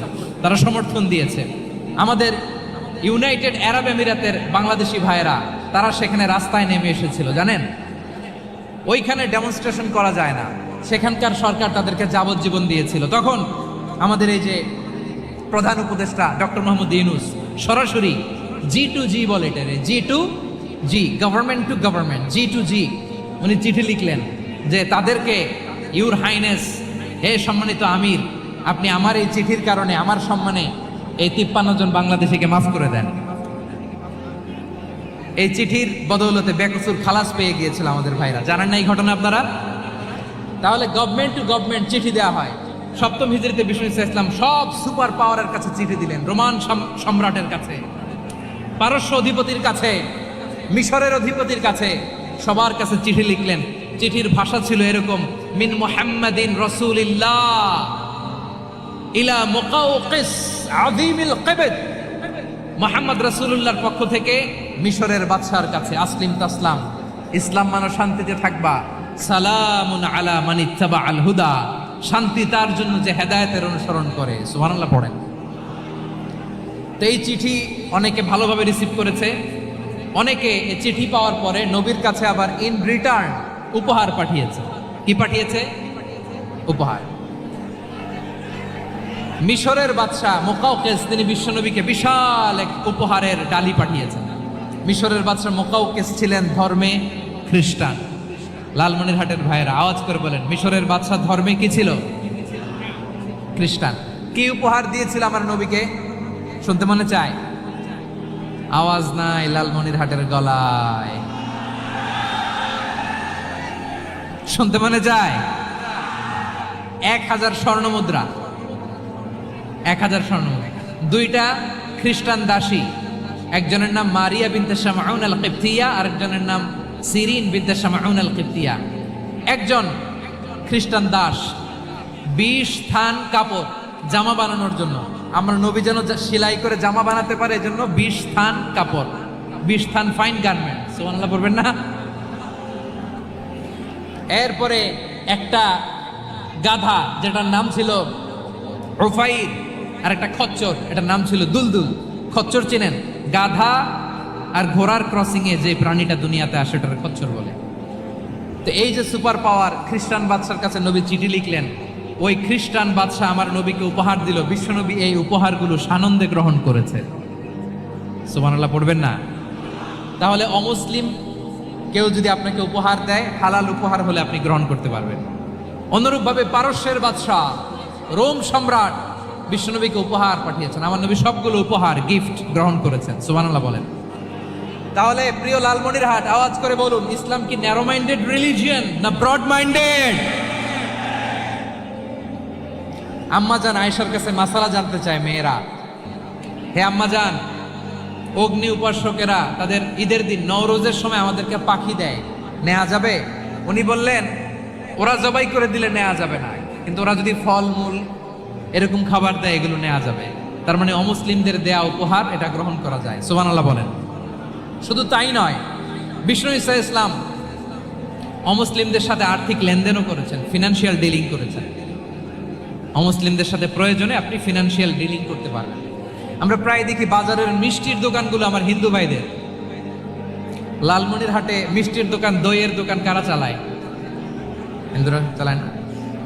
তারা সমর্থন দিয়েছে। আমাদের ইউনাইটেড আরব আমিরাতের বাংলাদেশি ভাইয়েরা, তারা সেখানে রাস্তায় নেমে এসেছিল, জানেন? ওইখানে ডেমনস্ট্রেশন করা যায় না, সেখানকার সরকার তাদেরকে যাবজ্জীবন দিয়েছিল। তখন আমাদের এই যে প্রধান উপদেষ্টা ডক্টর মোহাম্মদ ইউনূস সরাসরি G2G বলে এটারে, G2G, government to government, G2G, উনি চিঠি লিখলেন যে তাদেরকে, ইউর হাইনেস, হে সম্মানিত আমির, আপনি আমার এই চিঠির কারণে আমার সম্মানে এই 53 জন বাংলাদেশিকে মাফ করে দেন। এই চিঠির বদৌলতে বেকসুর খালাস পেয়ে গিয়েছিল আমাদের ভাইরা। জানেন না এই ঘটনা আপনারা? তাহলে গভর্নমেন্ট টু গভর্নমেন্ট চিঠি দেওয়া হয়। সপ্তম হিজরিতে বিষ্ণু ইসলাম সব সুপার পাওয়ারের কাছে চিঠি দিলেন, রোমান সম্রাটের কাছে, পারস্য অধিপতির কাছে, মিশরের অধিপতির কাছে, সবার কাছে চিঠি লিখলেন। চিঠির ভাষা ছিল এরকম, মিন মুহাম্মাদিন রাসূলিল্লাহ ইলা মুকাওকিস আযীমিল কিবত, মুহাম্মদ রাসূলুল্লাহর পক্ষ থেকে মিশরের বাদশার কাছে, আসলিম তাসলাম, ইসলাম মানো শান্তিতে থাকবা, সালামুন আলা মান ইত্তাবা আল হুদা, শান্তি তার জন্য যে হেদায়েতের অনুসরণ করে। সুবহানাল্লাহ পড়েন। তো এই চিঠি অনেকে ভালোভাবে রিসিভ করেছে, অনেকে এই চিঠি পাওয়ার পরে নবীর কাছে আবার ইন রিটার্ন উপহার পাঠিয়েছে। কি পাঠিয়েছে? উপহার। মিশরের বাদশাহ মুকাওকিস তিনি বিশ্বনবীকে বিশাল এক উপহারের ডালি পাঠিয়েছেন। মিশরের বাদশাহ মুকাওকিস ছিলেন ধর্মে খ্রিস্টান। লালমনিরহাটের ভাইয়েরা আওয়াজ করে বলেন, মিশরের বাদশাহ ধর্মে কি ছিল? খ্রিস্টান। কি উপহার দিয়েছিল আমার নবীকে? শুনতে মনে চায়? আওয়াজ নাই লালমনিরহাটের গলায়, শুনতে মনে যায়? 1000 স্বর্ণ মুদ্রা, 1000 স্বর্ণ মুদ্রা। 2টা খ্রিস্টান দাসী, একজনের নাম মারিয়া বিনতে শামউন আল কিবতিয়া, আরেকজনের নাম সিরিন বিনতে শামউন আল কিবতিয়া। একজন খ্রিস্টান দাস 20 থান কাপড় জামা বানানোর জন্য, আমরা নবী যেন সেলাই করে জামা বানাতে পারে এজন্য 20 থান কাপড়, 20 থান ফাইন গার্মেন্ট। সুবহানাল্লাহ পড়বেন না? এরপরে একটা গাধা যেটার নাম ছিল উফাইর, আর একটা খচ্চর, এটার নাম ছিল দুলদুল। খচ্চর চেনেন? গাধা আর ঘোড়ার ক্রসিং এ যে প্রাণীটা দুনিয়াতে আসে ওটার খচ্চর বলে। তো এই যে সুপার পাওয়ার খ্রিস্টান বাদশার কাছে নবী চিঠি লিখলেন, ওই খ্রিস্টান বাদশা আমার নবীকে উপহার দিল। বিশ্বনবী এই উপহারগুলো সানন্দে গ্রহণ করেছে। সুবহানাল্লাহ পড়বেন না? তাহলে অমুসলিম কেউ যদি আপনাকে উপহার দেয়, হালাল উপহার হলে আপনি গ্রহণ করতে পারবেন। অনুরূপভাবে পারস্যের বাদশাহ, রোম সম্রাট বিশ্বনবীকে উপহার পাঠিয়েছেন। আমার নবী সবগুলো উপহার, গিফট গ্রহণ করেছেন। সুবহানাল্লাহ বলেন। তাহলে প্রিয় লালমনিরহাট আওয়াজ করে বলুন, ইসলাম কি ন্যারো মাইন্ডেড রিলিজিয়ন না ব্রড মাইন্ডেড? আম্মাজান আয়েশার কাছে মাসালা জানতে চায় মেয়েরা, হে আম্মাজান, অগ্নি উপাসকেরা তাদের ঈদের দিন নওরোজের সময় আমাদেরকে পাখি দেয়, নেওয়া যাবে? উনি বললেন, ওরা জবাই করে দিলে নেওয়া যাবে না, কিন্তু ওরা যদি ফলমূল এরকম খাবার দেয় এগুলো নেওয়া যাবে। তার মানে অমুসলিমদের দেয়া উপহার এটা গ্রহণ করা যায়। সুবহানাল্লাহ বলেন। শুধু তাই নয়, বিষ্ণু ঈসা ইসলাম অমুসলিমদের সাথে আর্থিক লেনদেনও করেছেন, ফিনান্সিয়াল ডিলিং করেছেন। অমুসলিমদের সাথে প্রয়োজনে আপনি ফিনান্সিয়াল ডিলিং করতে পারবেন। আমরা প্রায় দেখি বাজারের মিষ্টির দোকানগুলো আমার হিন্দু ভাইদের। লালমনিরহাটে মিষ্টির দোকান, দইয়ের দোকান কারা চালায়? হিন্দুরা চালায় না।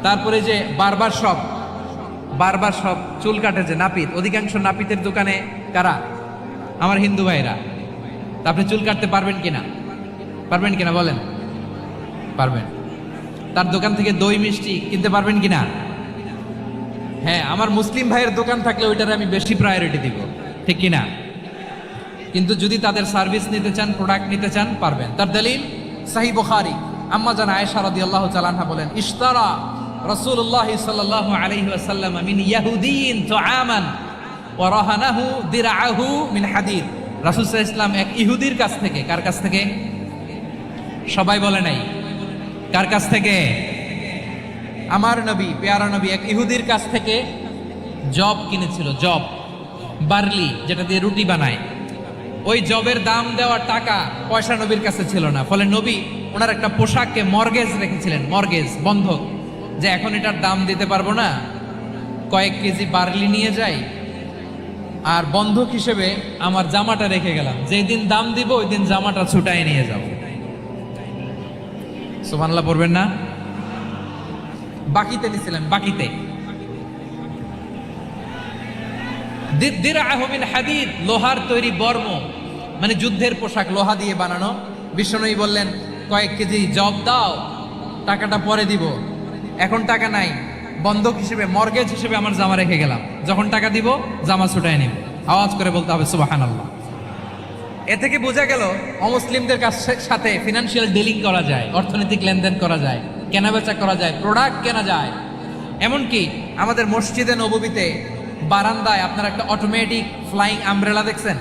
তারপরে যে বারবার শপ, চুল কাটে যে নাপিত, অধিকাংশ নাপিতের দোকানে কারা? আমার হিন্দু ভাইরা। তা আপনি চুল কাটতে পারবেন কিনা? পারবেন কিনা বলেন? পারবেন। তার দোকান থেকে দই মিষ্টি কিনতে পারবেন কিনা? হ্যাঁ, আমার মুসলিম ভাইয়ের দোকান থাকলে ওইটারে আমি বেশি প্রায়োরিটি দিব, ঠিক কিনা? কিন্তু যদি তাদের সার্ভিস নিতে চান, প্রোডাক্ট নিতে চান, পারবেন। তার দলিল সহিহ বুখারী, আম্মা জান আয়েশা রাদিয়াল্লাহু তাআলা আনহা বলেন, ইশতারা রাসূলুল্লাহ সাল্লাল্লাহু আলাইহি ওয়াসাল্লাম মিন ইয়াহুদিয়িন তুআমান ওয়া রাহানাহু দিরআহু মিন হাদিদ। রাসূল সাল্লাল্লাহু আলাইহি ওয়াসাল্লাম এক ইহুদির কাছ থেকে, কার কাছ থেকে? সবাই বলে নাই কার কাছ থেকে? আমার নবী, পেয়ারা নবী এক ইহুদির কাছ থেকে জব কিনেছিল। জব, বার্লি, যেটা দিয়ে রুটি বানায়। ওই জবের দাম দেওয়ার টাকা পয়সা নবীর কাছে ছিল না। ফলে নবী ওনার একটা পোশাককে মর্গেজ রেখেছিলেন, মর্গেজ, বন্ধক, যে এখন এটার দাম দিতে পারবো না, কয়েক কেজি বার্লি নিয়ে যাই আর বন্ধক হিসেবে আমার জামাটা রেখে গেলাম, যেদিন দাম দিব ওই দিন জামাটা ছুটায় নিয়ে যাও। সুবহানাল্লাহ পড়বেন না? বাকিতে নিছিলেন, বাকিতে। দিরআহু মিন হাদিদ, লোহার তৈরি বর্ম, মানে যুদ্ধের পোশাক, লোহা দিয়ে বানানো। বিশ্বনবী বললেন, কয়েক কেজি জব দাও, টাকাটা পরে দিব, এখন টাকা নাই, বন্ধক হিসেবে, মর্গেজ হিসেবে আমার জামা রেখে গেলাম, যখন টাকা দিব জামা ছুটাই নিব। আওয়াজ করে বলতে হবে সুবহানাল্লাহ। এ থেকে বোঝা গেল অমুসলিমদের সাথে ফিনান্সিয়াল ডিলিং করা যায়, অর্থনৈতিক লেনদেন করা যায়, কেনাবেচা করা যায়, প্রোডাক্ট কেনা যায়। এমনকি আমাদের মসজিদে নববীতে বারান্দায় আপনারা একটা অটোমেটিক ফ্লাইং আমব্রেলা দেখছেন?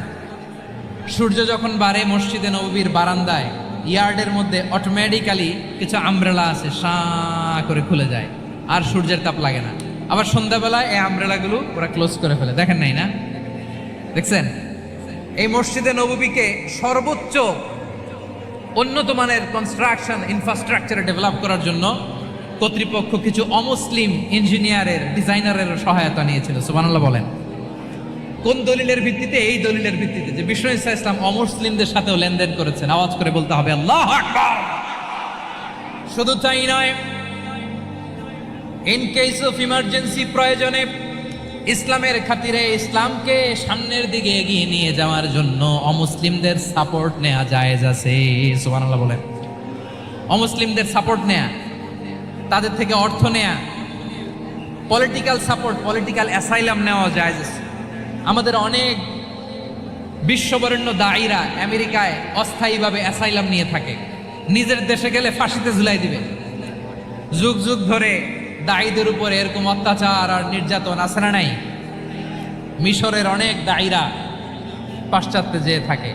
সূর্য যখন বাড়ে মসজিদে নববীর বারান্দায় ইয়ার্ডের মধ্যে অটোমেটিক্যালি কিছু আমব্রেলা আছে, সাঁ করে খুলে যায়, আর সূর্যের তাপ লাগে না। আবার সন্ধ্যাবেলায় এই আমব্রেলাগুলো ওরা ক্লোজ করে ফেলে, দেখেন নাই না? দেখছেন? এই মসজিদে নববীকে সর্বোচ্চ উন্নত মানের কনস্ট্রাকশন ইনফ্রাস্ট্রাকচার ডেভেলপ করার জন্য কর্তৃপক্ষ কিছু অমুসলিম ইঞ্জিনিয়ারের, ডিজাইনারের সহায়তা নিয়েছিল। সুবহানাল্লাহ বলেন। কোন দলিলের ভিত্তিতে? এই দলিলের ভিত্তিতে যে বিষ্ণু ঈসা ইসলাম অমুসলিমদের সাথেও লেনদেন করেছেন। আওয়াজ করে বলতে হবে আল্লাহু আকবার। শুধু তাই নয়, ইন কেস অফ ইমার্জেন্সি, প্রয়োজনে ইসলামের খাতিরে, ইসলামকে সামনের দিকে এগিয়ে নিয়ে যাওয়ার জন্য অমুসলিমদের সাপোর্ট নেওয়া জায়েজ আছে। সুবহানাল্লাহ বলেন। অমুসলিমদের সাপোর্ট নেয়া, তাদের থেকে অর্থ নেয়া, পলিটিক্যাল সাপোর্ট, পলিটিক্যাল অ্যাসাইলাম নেওয়া জায়েজ আছে। আমাদের অনেক বিশ্ববরেণ্য দায়ীরা আমেরিকায় অস্থায়ীভাবে অ্যাসাইলাম নিয়ে থাকে, নিজের দেশে গেলে ফাঁসিতে ঝুলাই দিবে। যুগ যুগ ধরে দায়ীদের উপরে এরকম অত্যাচার আর নির্যাতন আছে না নাই? মিশরের অনেক দায়ীরা পাশ্চাত্যে যেয়ে থাকে,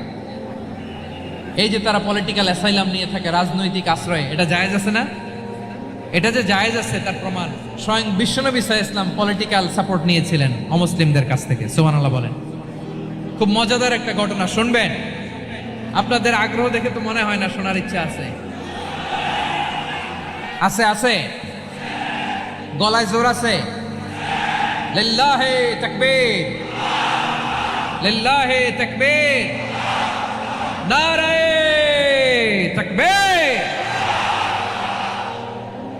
এই যে তারা পলিটিক্যাল অ্যাসাইলাম নিয়ে থাকে, রাজনৈতিক আশ্রয়, এটা জায়েজ আছে না? এটা যে জায়েজ আছে তার প্রমাণ স্বয়ং বিশ্বনবী সাল্লাল্লাহু আলাইহি ওয়াসাল্লাম পলিটিক্যাল সাপোর্ট নিয়েছিলেন অমুসলিমদের কাছ থেকে। সুবহানাল্লাহ বলেন। খুব মজাদার একটা ঘটনা, শুনবেন? আপনাদের আগ্রহ দেখে তো মনে হয় না শোনার ইচ্ছা আছে। আছে আছে, গলায় জোর আছে। লিল্লাহি তাকবীর, লিল্লাহি তাকবীর, নারায়ে তাকবীর।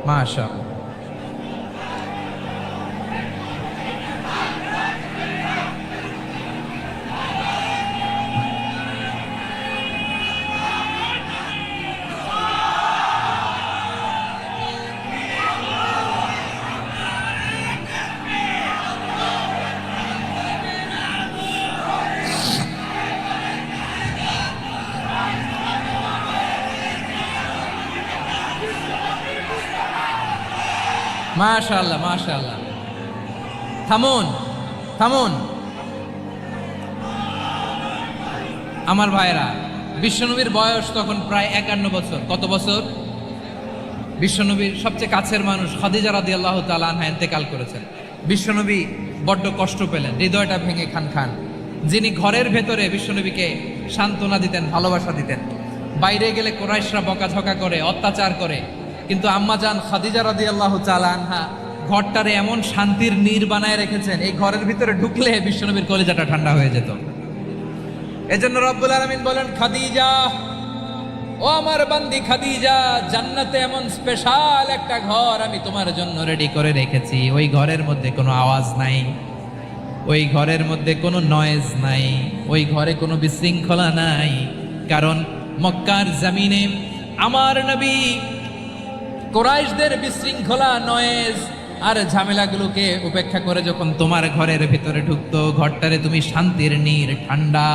মাশাআল্লাহ। মাশাআল্লাহ মাশাআল্লাহ। থামুন থামুন আমার ভাইরা। বিশ্বনবীর বয়স তখন প্রায় 51 বছর। কত বছর? বিশ্বনবীর সবচেয়ে কাছের মানুষ খাদিজা রাদিয়াল্লাহু তাআলা আনহা ইন্তেকাল করেছেন। বিশ্বনবী বড্ড কষ্ট পেলেন, হৃদয়টা ভেঙে খান খান। যিনি ঘরের ভেতরে বিশ্বনবীকে সান্ত্বনা দিতেন, ভালোবাসা দিতেন, বাইরে গেলে কুরাইশরা বকাঝকা করে, অত্যাচার করে, কিন্তু আম্মাজান খাদিজা রাদিয়াল্লাহু তাআলা আনহা ঘরটারে এমন শান্তির নীড় বানায় রেখেছেন, এই ঘরের ভিতরে ঢুকলে বিশ্বনবীর কলিজাটা ঠান্ডা হয়ে যেত। এজন্য রব্বুল আলামিন বলেন, খাদিজা, ও আমার বান্দি খাদিজা, জান্নাতে এমন স্পেশাল একটা ঘর আমি তোমার জন্য রেডি করে রেখেছি। ওই ঘরের মধ্যে কোনো আওয়াজ নাই, ওই ঘরের মধ্যে কোনো নয়েজ নাই, ওই ঘরে কোনো বিশৃঙ্খলা নাই। কারণ মক্কার জমিনে আমার নবী কুরাইশদের বিশৃঙ্খলা, নয়েজ আর ঝামেলাগুলোকে উপেক্ষা করে যখন তোমার ঘরের ভিতরে ঢুকতো, ঘরটারে তুমি শান্তির নীড়, ঠান্ডা,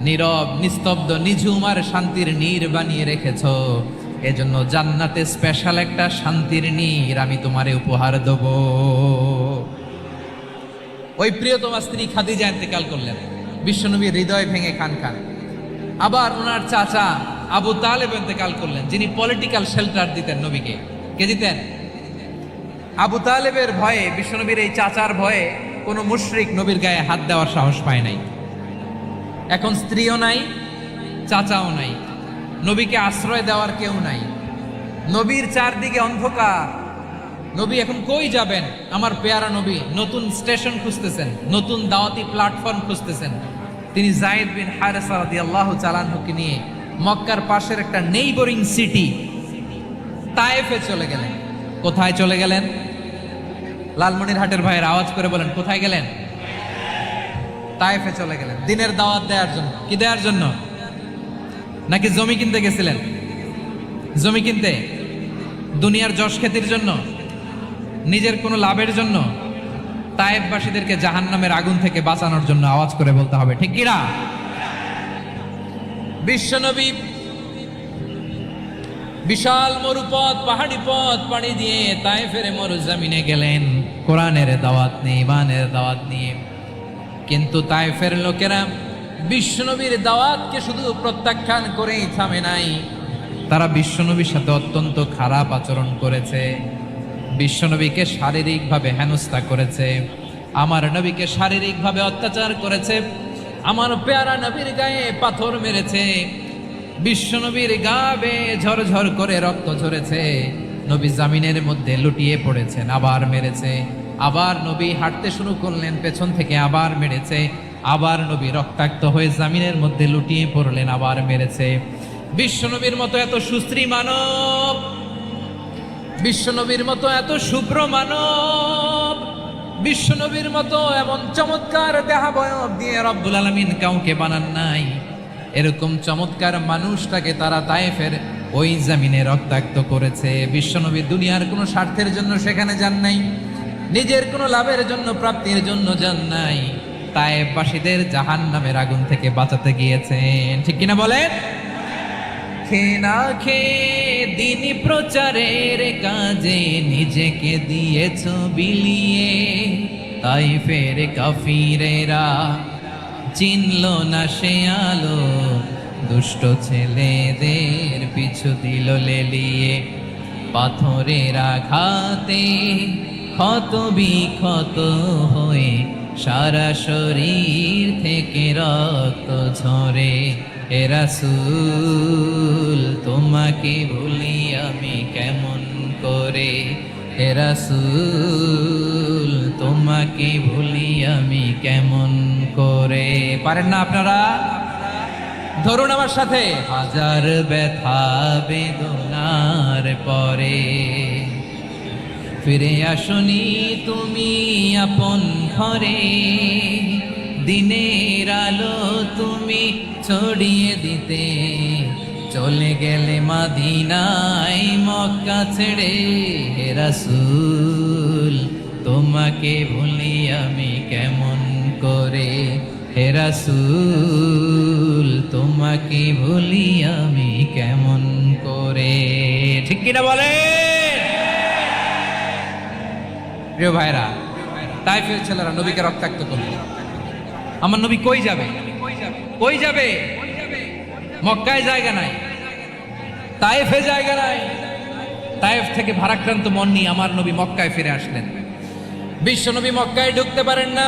নীরব, নিস্তব্ধ, নিঝুম আর শান্তির নীড় বানিয়ে রেখেছ। এজন্য জান্নাতে স্পেশাল একটা শান্তির নীড় আমি তোমারে উপহার দেব। ওই প্রিয়তমা স্ত্রী খাদিজা ইন্তেকাল করলেন, বিশ্বনবীর হৃদয় ভেঙে খান খান। আবার ওনার চাচা আবু তালেব ইন্তেকাল করলেন, যিনি পলিটিক্যাল শেল্টার দিতেন নবীকে। কে দিতেন? আবু তালেবের ভয়ে, বিশ্বনবীর এই চাচার ভয়ে কোনো মুশরিক নবীর গায়ে হাত দেওয়ার সাহস পায় নাই। এখন স্ত্রীও নাই, চাচাও নাই, নবীকে আশ্রয় দেওয়ার কেউ নাই। নবীর চারদিকে অন্ধকার। নবী এখন কই যাবেন? আমার পেয়ারা নবী নতুন স্টেশন খুঁজতেছেন, নতুন দাওয়াতি প্ল্যাটফর্ম খুঁজতেছেন। তিনি যায়েদ বিন হারেসা রাদিয়াল্লাহু তাআলা আনহুকে নিয়ে মক্কার পাশের একটা নেইবরিং সিটি তায়েফে চলে গেলেন। কোথায় চলে গেলেন? লালমনিরহাটের ভাইয়ের আওয়াজ করে বলেন, কোথায় গেলেন? তায়েফে চলে গেলেন দিনের দাওয়াত দেওয়ার জন্য। কি দেওয়ার জন্য? নাকি জমি কিনতে গেছিলেন? জমি কিনতে, দুনিয়ার যশ খ্যাতির জন্য, নিজের কোনো লাভের জন্য? তায়েফবাসীদেরকে জাহান্নামের আগুন থেকে বাঁচানোর জন্য। আওয়াজ করে বলতে হবে, ঠিক কিনা? বিশ্বনবী বিশাল মরুপথ, পাহাড়ি পথ পাড়ি দিয়ে তায়েফের মরুজমিনে গেলেন কোরআনের দাওয়াত নিয়ে, ইমানের দাওয়াত নিয়ে। কিন্তু তায়েফের লোকেরা বিশ্বনবীর দাওয়াতকে শুধু প্রত্যাখ্যান করেই থামে নাই, তারা বিশ্বনবীর সাথে অত্যন্ত খারাপ আচরণ করেছে। বিশ্বনবীকে শারীরিকভাবে হেনস্থা করেছে, আমার নবীকে শারীরিকভাবে অত্যাচার করেছে, আমার পেয়ারা নবীর গায়ে পাথর মেরেছে, বিশ্বনবীর গা বেয়ে ঝরঝর করে রক্ত ঝরেছে, নবী জামিনের মধ্যে লুটিয়ে পড়েছেন, আবার মেরেছে, আবার নবী হাঁটতে শুরু করলেন, পেছন থেকে আবার মেরেছে, আবার নবী রক্তাক্ত হয়ে জামিনের মধ্যে লুটিয়ে পড়লেন, আবার মেরেছে। বিশ্বনবীর মতো এত সুশ্রী মানব, বিশ্বনবীর মতো এত শুভ্র মানব, বিশ্বনবীর মতো এমন চমৎকার দেহাবয়ব দিয়ে রব্বুল আলামিন কাউকে বানান নাই। এরকম চমৎকার মানুষটাকে তারা তায়েফের ওই জমিনে রক্তাক্ত করেছে। বিশ্বনবী দুনিয়ার কোনো স্বার্থের জন্য সেখানে যান নাই, নিজের কোনো লাভের জন্য, প্রাপ্তির জন্য যান নাই, তায়েফবাসীদের জাহান্নামের আগুন থেকে বাঁচাতে গিয়েছেন। ঠিক কিনা বলেন? খেয়ে না খেয়ে দিন প্রচারের কাজে নিজেকে দিয়েছ বিলিয়ে, তায়েফের কাফিরেরা চিনল না সে আলো, দুষ্ট ছেলেদের পিছু দিল লেলিয়ে, পাথরের আঘাতে ক্ষত বিক্ষত হয়ে সারা শরীর থেকে রক্ত ঝরে। হে রাসূল তোমাকে ভুলি আমি কেমন করে, হে রাসূল তোমাকে ভুলি আমি কেমন করে। পারেন না আপনারা? ধরুন আমার সাথে, হাজার ব্যথা বেদনার পরে ফিরে আসনি তুমি আপন ঘরে, দিনের আলো তুমি ছড়িয়ে দিতে চলে গেলে মদিনায় মক্কা ছেড়ে। হে রাসূল তোমাকে ভুলি আমি কেমন করে, হে রাসূল তোমাকে ভুলি আমি কেমন করে। ঠিক কিনা বলে? প্রিয় ভাইরা, তায়েফের ছেলেরা নবীকে রক্তাক্ত করল। আমার নবী কই যাবে? কই যাবে? মক্কায় জায়গা নাই, তায়েফে জায়গা নাই। তায়েফ থেকে ভারাক্রান্ত মন নিয়ে আমার নবী মক্কায় ফিরে আসলেন। বিশ্ব নবী মক্কায় ঢুকতে পারেন না।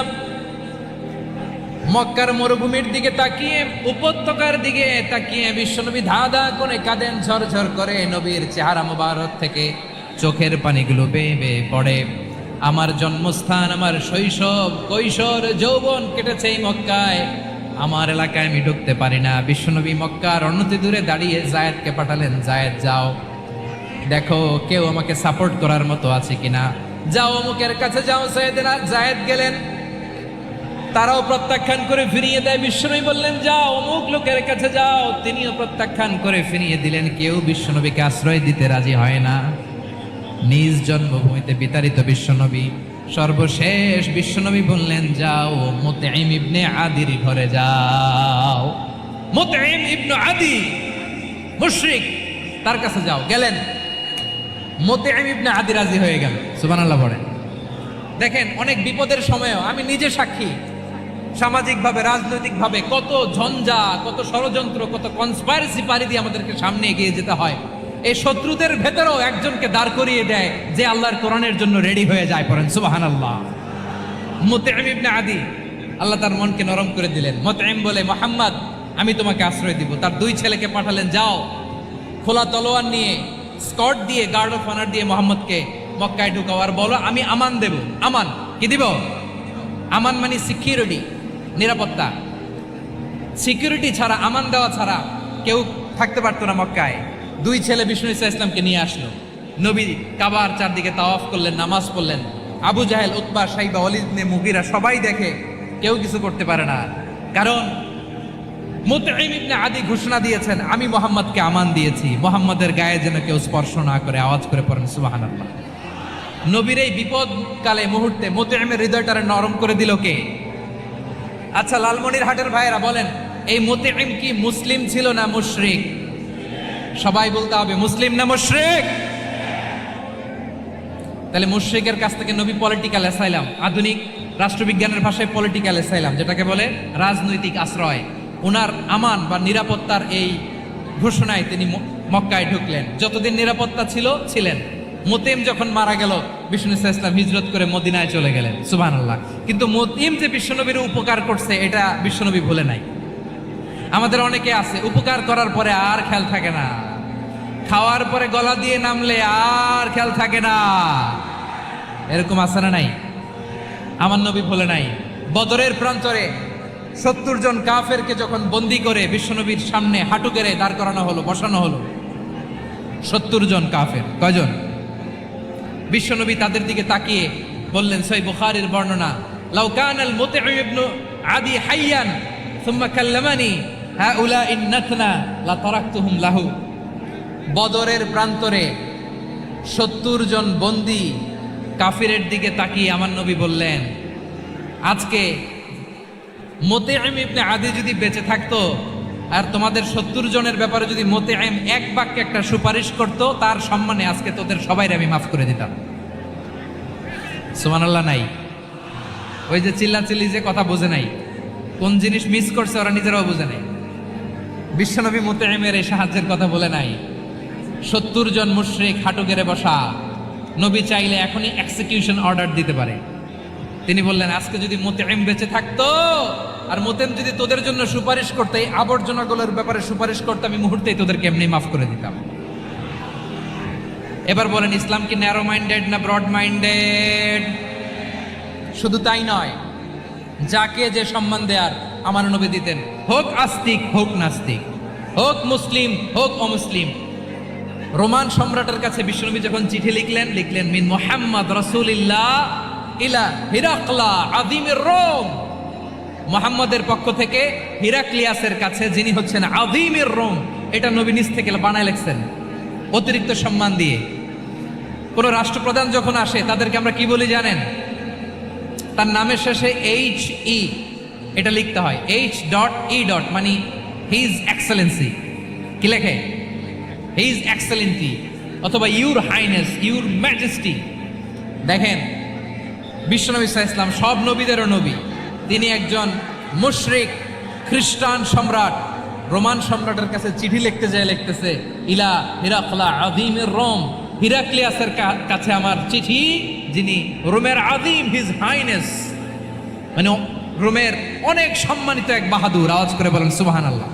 মক্কার মরুভূমির দিকে তাকিয়ে, উপত্যকার দিকে তাকিয়ে বিশ্বনবী ধা ধা করে কাঁদেন, ঝরঝর করে। নবীর চেহারা মোবারক থেকে চোখের পানিগুলো বেয়ে বেয়ে পড়ে। আমার জন্মস্থান, আমার শৈশব, কৈশোর, যৌবন কেটেছে এই মক্কায়, আমার এলাকায় আমি ঢুকতে পারি না। বিশ্বনবী মক্কার অনতি দূরে দাঁড়িয়ে জায়েদকে পাঠালেন, জায়েদ যাও দেখো কেউ আমাকে সাপোর্ট করার মতো আছে কিনা, যাও অমুকের কাছে যাও। জায়েদ গেলেন, তারাও প্রত্যাখ্যান করে ফিরিয়ে দেয়। বিশ্বনবী বললেন যাও অমুক লোকের কাছে যাও, তিনিও প্রত্যাখ্যান করে ফিরিয়ে দিলেন। কেউ বিশ্বনবীকে আশ্রয় দিতে রাজি হয় না। নিজ জন্মভূমিতে বিতাড়িত বিশ্বনবী, সর্বশেষ বিশ্বনবী বললেন যাও মুতঈম ইবনে আদির ঘরে যাও। মুতঈম ইবনে আদি মুশরিক, তার কাছে যাও। গেলেন, মুতঈম ইবনে আদি রাজি হয়ে গেল। সুবহানাল্লাহ পড়েন। দেখেন, অনেক বিপদের সময়ও আমি নিজে সাক্ষী, সামাজিকভাবে, রাজনৈতিকভাবে কত ঝঞ্ঝা, কত ষড়যন্ত্র, কত কনস্পাইরেসি পাড়ি দিয়ে আমাদেরকে সামনে এগিয়ে যেতে হয়। এই শত্রুদের ভেতরেও একজনকে দাঁড় করিয়ে দেয় যে আল্লাহর কোরআনের জন্য রেডি হয়ে যায়। পড়েন সুবহানাল্লাহ। মুতঈম ইবনে আদি, আল্লাহ তার মনকে নরম করে দিলেন। মুতঈম বলে, মুহাম্মদ আমি তোমাকে আশ্রয় দিব। তার দুই ছেলেকে পাঠালেন, যাও খোলা তলোয়ার নিয়ে, স্কট দিয়ে, গার্ড অফ অনার দিয়ে মুহাম্মদকে মক্কায় ঢুকাও, আর বলো আমি আমান দেব। আমান কি দিব? আমান মানে সিকিউরিটি, নিরাপত্তা। সিকিউরিটি ছাড়া, আমান দেওয়া ছাড়া কেউ থাকতে পারতো না মক্কায়। দুই ছেলে বিষ্ণু ইসা ইসলামকে নিয়ে আসলো। নবী কাবার চারদিকে তাওয়াফ করলেন, নামাজ পড়লেন। আবু জাহেল, উতবা, সাইবা, ওয়ালিদ ইবনে মুগীরা সবাই দেখে, কেউ কিছু করতে পারে না। কারণ মুতঈম ইবনে আদি ঘোষণা দিয়েছেন, আমি মুহাম্মদকে আমান দিয়েছি, মুহাম্মদের গায়ে যেন কেউ স্পর্শ না করে। আওয়াজ করে পড়েন সুবহানাল্লাহ। নবীর এই বিপদ কালে মুহূর্তে মুতঈমের হৃদয়টারে নরম করে দিল কে? আচ্ছা, লালমনিরহাটের ভাইয়েরা বলেন, এই মুতঈম কি মুসলিম ছিল না মুশরিক? সবাই বলতে হবে, মুসলিম না মুশরিক? তাহলে মুশরিকের কাছ থেকে নবী পলিটিক্যাল অ্যাসাইলাম, আধুনিক রাষ্ট্রবিজ্ঞানের ভাষায় পলিটিক্যাল অ্যাসাইলাম, যেটাকে বলে রাজনৈতিক আশ্রয়, ওনার আমান বা নিরাপত্তার এই ঘোষণায় তিনি মক্কায় ঢুকলেন। যতদিন নিরাপত্তা ছিল ছিলেন। মুতঈম যখন মারা গেল, বিষ্ণু ইসলাম হিজরত করে মদিনায় চলে গেলেন। সুবহানাল্লাহ। কিন্তু মুতঈম যে বিশ্বনবীর উপকার করছে, এটা বিশ্বনবী ভুলে নাই। আমাদের অনেকে আছে, উপকার করার পরে আর খেয়াল থাকে না, খাওয়ার পরে গলা দিয়ে নামলে আর খেয়াল থাকে না। এরকম আছে না নাই? আমার নবী ভুলে নাই। বদরের প্রান্তরে 70 জন কাফেরকে যখন বন্দী করে বিশ্বনবীর সামনে হাঁটু গেড়ে দাঁড় করানো হলো, বসানো হলো, 70 জন কাফের। কয়জন? বিশ্বনবী তাদের দিকে তাকিয়ে বললেন, সহিহ বুখারীর বর্ণনা, লাউ কানাল মুতঈম ইবনে আদি হাইয়ান সুম্মা কাল্লামানি হাউলাই নাতনা লা তারাকতুহুম লাহু। বদরের প্রান্তরে 70 জন বন্দী কাফিরের দিকে তাকিয়ে আমার নবী বললেন, আজকে মুতঈম ইবনে আদি যদি বেঁচে থাকতো আর তোমাদের 70 জনের ব্যাপারে যদি মুতঈম এক বাক্যে একটা সুপারিশ করত, তার সম্মানে আজকে তোদের সবাইকে আমি মাফ করে দিতাম। সুবহানাল্লাহ নাই? ওই যে চিল্লাচিল্লি যে কথা বোঝে নাই, কোন জিনিস মিস করছে ওরা নিজেরাও বোঝে নাই। বিশ্বনবী মুতঈমের এই সাহায্যের কথা বলে নাই। 70 জন মুশরিক হাঁটু গেড়ে বসা, নবী চাইলে এখনই এক্সিকিউশন অর্ডার দিতে পারে। তিনি বললেন, আজকে যদি মুতঈম বেঁচে থাকতো আর মুতঈম যদি তোদের জন্য সুপারিশ করতে, এই আবর্জনাগুলোর ব্যাপারে সুপারিশ করতে, আমি মুহূর্তেই তোদেরকে এমনি মাফ করে দিতাম। এবার বলেন, ইসলাম কি ন্যারো মাইন্ডেড না ব্রড মাইন্ডেড? শুধু তাই নয়, যাকে যে সম্মান দেয়ার আমার নবী দিতেন, হোক আস্তিক হোক নাস্তিক, হোক মুসলিম হোক অমুসলিম। রোমান সম্রাটের কাছে বিশ্বনবী যখন চিঠি লিখলেন মিন মুহাম্মদ রাসূলিল্লাহ ইলা হিরাকলা আযীমির রোম, মুহাম্মদের পক্ষ থেকে হিরাক্লিয়াসের কাছে, যিনি হচ্ছেন আযীমির রোম। এটা নবী নিজ থেকে বানায় লিখছেন, অতিরিক্ত সম্মান দিয়ে। কোন রাষ্ট্রপ্রধান যখন আসে, তাদেরকে আমরা কি বলি জানেন? তার নামের শেষে HE এটা লিখতে হয়, H.E. মানে হিজ এক্সেলেন্সি। কি লেখে? হিজ এক্সেলেন্সি, অথবা ইউর হাইনেস, ইউর ম্যাজেস্টি। দেখেন, বিশ্বনবী সাল্লাল্লাহু আলাইহি ওয়াসাল্লাম সব নবীদেরও নবী। তিনি একজন মুশরিক খ্রিস্টান সম্রাট, রোমান সম্রাটের কাছে চিঠি লিখতে যায়, লিখতেছে, ইলা হিরাকলা আযীমির রোম, হিরাক্লিয়াসের কাছে আমার চিঠি, যিনি রোমের আযীম, হিজ হাইনেস, মানে রোমের অনেক সম্মানিত এক বাহাদুর। আওয়াজ করে বলেন সুবহানাল্লাহ।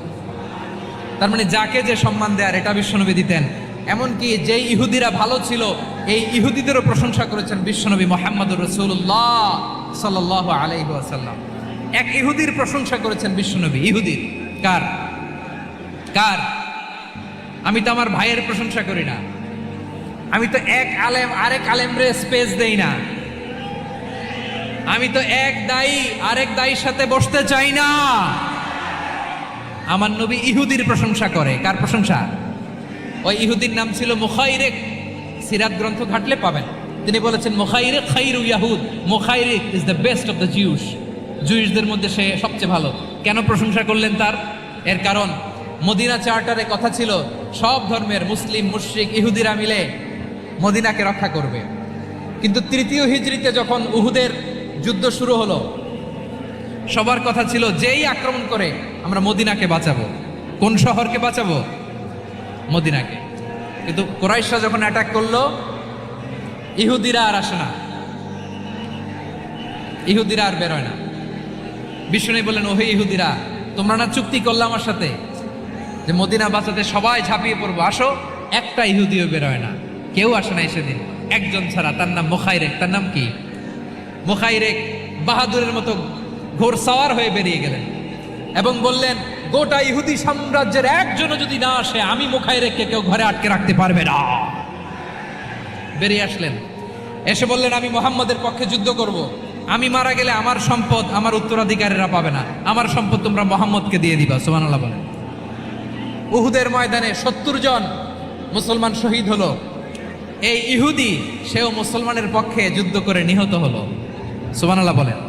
তার মানে যাকে যে সম্মান দেয়ার, এটা বিশ্বনবী দিতেন। এমনকি যেই ইহুদিরা ভালো ছিল, এই ইহুদিদেরও প্রশংসা করেছেন বিশ্বনবী মুহাম্মদুর রাসূলুল্লাহ সাল্লাল্লাহু আলাইহি ওয়াসাল্লাম। এক ইহুদির প্রশংসা করেছেন বিশ্বনবী। ইহুদির কার? কার? আমি তো আমার ভাইয়ের প্রশংসা করি না, আমি তো এক আলেম আরেক আলেমরে স্পেস দেই না, আমি তো এক দায়ী আরেক দায়ীর সাথে বসতে চাই না। আমার নবী ইহুদির প্রশংসা করে। কার প্রশংসা? ওই ইহুদির নাম ছিল মুখাইরিক। সিরাত গ্রন্থ ঘাটলে পাবেন। তিনি বলেছেন, মুখাইরিক খাইরু ইয়াহুদ, Mukhayriq is the best of the Jews. জুইশদের মধ্যে সে সবচেয়ে ভালো। কেন প্রশংসা করলেন তার? এর কারণ মদিনা চার্টারে কথা ছিল, সব ধর্মের মুসলিম, মুশরিক, ইহুদিরা মিলে মদিনাকে রক্ষা করবে। কিন্তু 3য় হিজরিতে যখন উহুদের যুদ্ধ শুরু হলো, সবার কথা ছিল, যেই আক্রমণ করে আমরা মদিনাকে বাঁচাবো। কোন শহরকে বাঁচাবো? মদিনাকে। কিন্তু কুরাইশরা যখন অ্যাটাক করলো, ইহুদিরা আর আসে না, ইহুদিরা আর বেরোয় না। বিষ্ণু বললেন, ওহে ইহুদিরা, তোমরা না চুক্তি করলে আমার সাথে যে মদিনা বাঁচাতে সবাই ঝাঁপিয়ে পড়বো, আসো। একটা ইহুদিও বেরোয় না, কেউ আসে না সেদিন, একজন ছাড়া। তার নাম মুখাইরেক। তার নাম কি? মুখাইরেক বাহাদুরের মতো ঘোড়সাওয়ার হয়ে বেরিয়ে গেলেন এবং বললেন, গোটা ইহুদি সাম্রাজ্যের একজনও যদি না আসে, আমি মুখাইরেককে কেউ ঘরে আটকে রাখতে পারবে না। বেরিয়ে আসলেন, এসে বললেন আমি মুহাম্মদের পক্ষে যুদ্ধ করব। আমি মারা গেলে আমার সম্পদ আমার উত্তরাধিকারীরা পাবে না, আমার সম্পদ তোমরা মুহাম্মদকে দিয়ে দিবা। সুবহানাল্লাহ বলেন। উহুদের ময়দানে 70 জন মুসলমান শহীদ হলো। এই ইহুদি সেও মুসলমানের পক্ষে যুদ্ধ করে নিহত হলো। সুবহানাল্লাহ বলেন।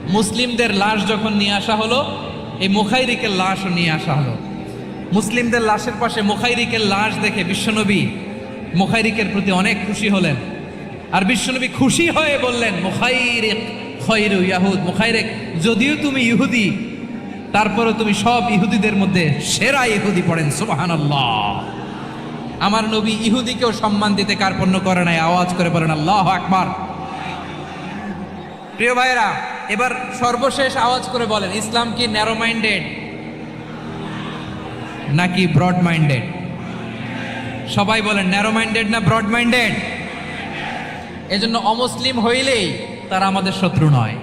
মুসলিমদের লাশ যখন নিয়ে আসা হলো, এই মুখাইরিকের লাশও নিয়ে আসা হলো। মুসলিমদের লাশের পাশে মুখাইরিকের লাশ দেখে বিশ্বনবী মুখাইরিকের প্রতি অনেক খুশি হলেন। আর বিশ্বনবী খুশি হয়ে বললেন, মুখাইরিক খয়রু ইয়াহুদ, মুখাইরিক যদিও তুমি ইহুদি, তারপরে তুমি সব ইহুদিদের মধ্যে সেরা ইহুদি। পড়েন সুবহানাল্লাহ। আমার নবী ইহুদিকেও সম্মান দিতে কার্পণ্য করে নাই। আওয়াজ করে বলেন আল্লাহু আকবার। প্রিয় ভাইরা, এবার সর্বশেষ আওয়াজ করে বলেন, ইসলাম কি ন্যারো মাইন্ডেড নাকি ব্রড মাইন্ডেড? সবাই বলেন ন্যারো মাইন্ডেড না ব্রড মাইন্ডেড? এজন্য অমুসলিম হইলেই তারা আমাদের শত্রু নয়।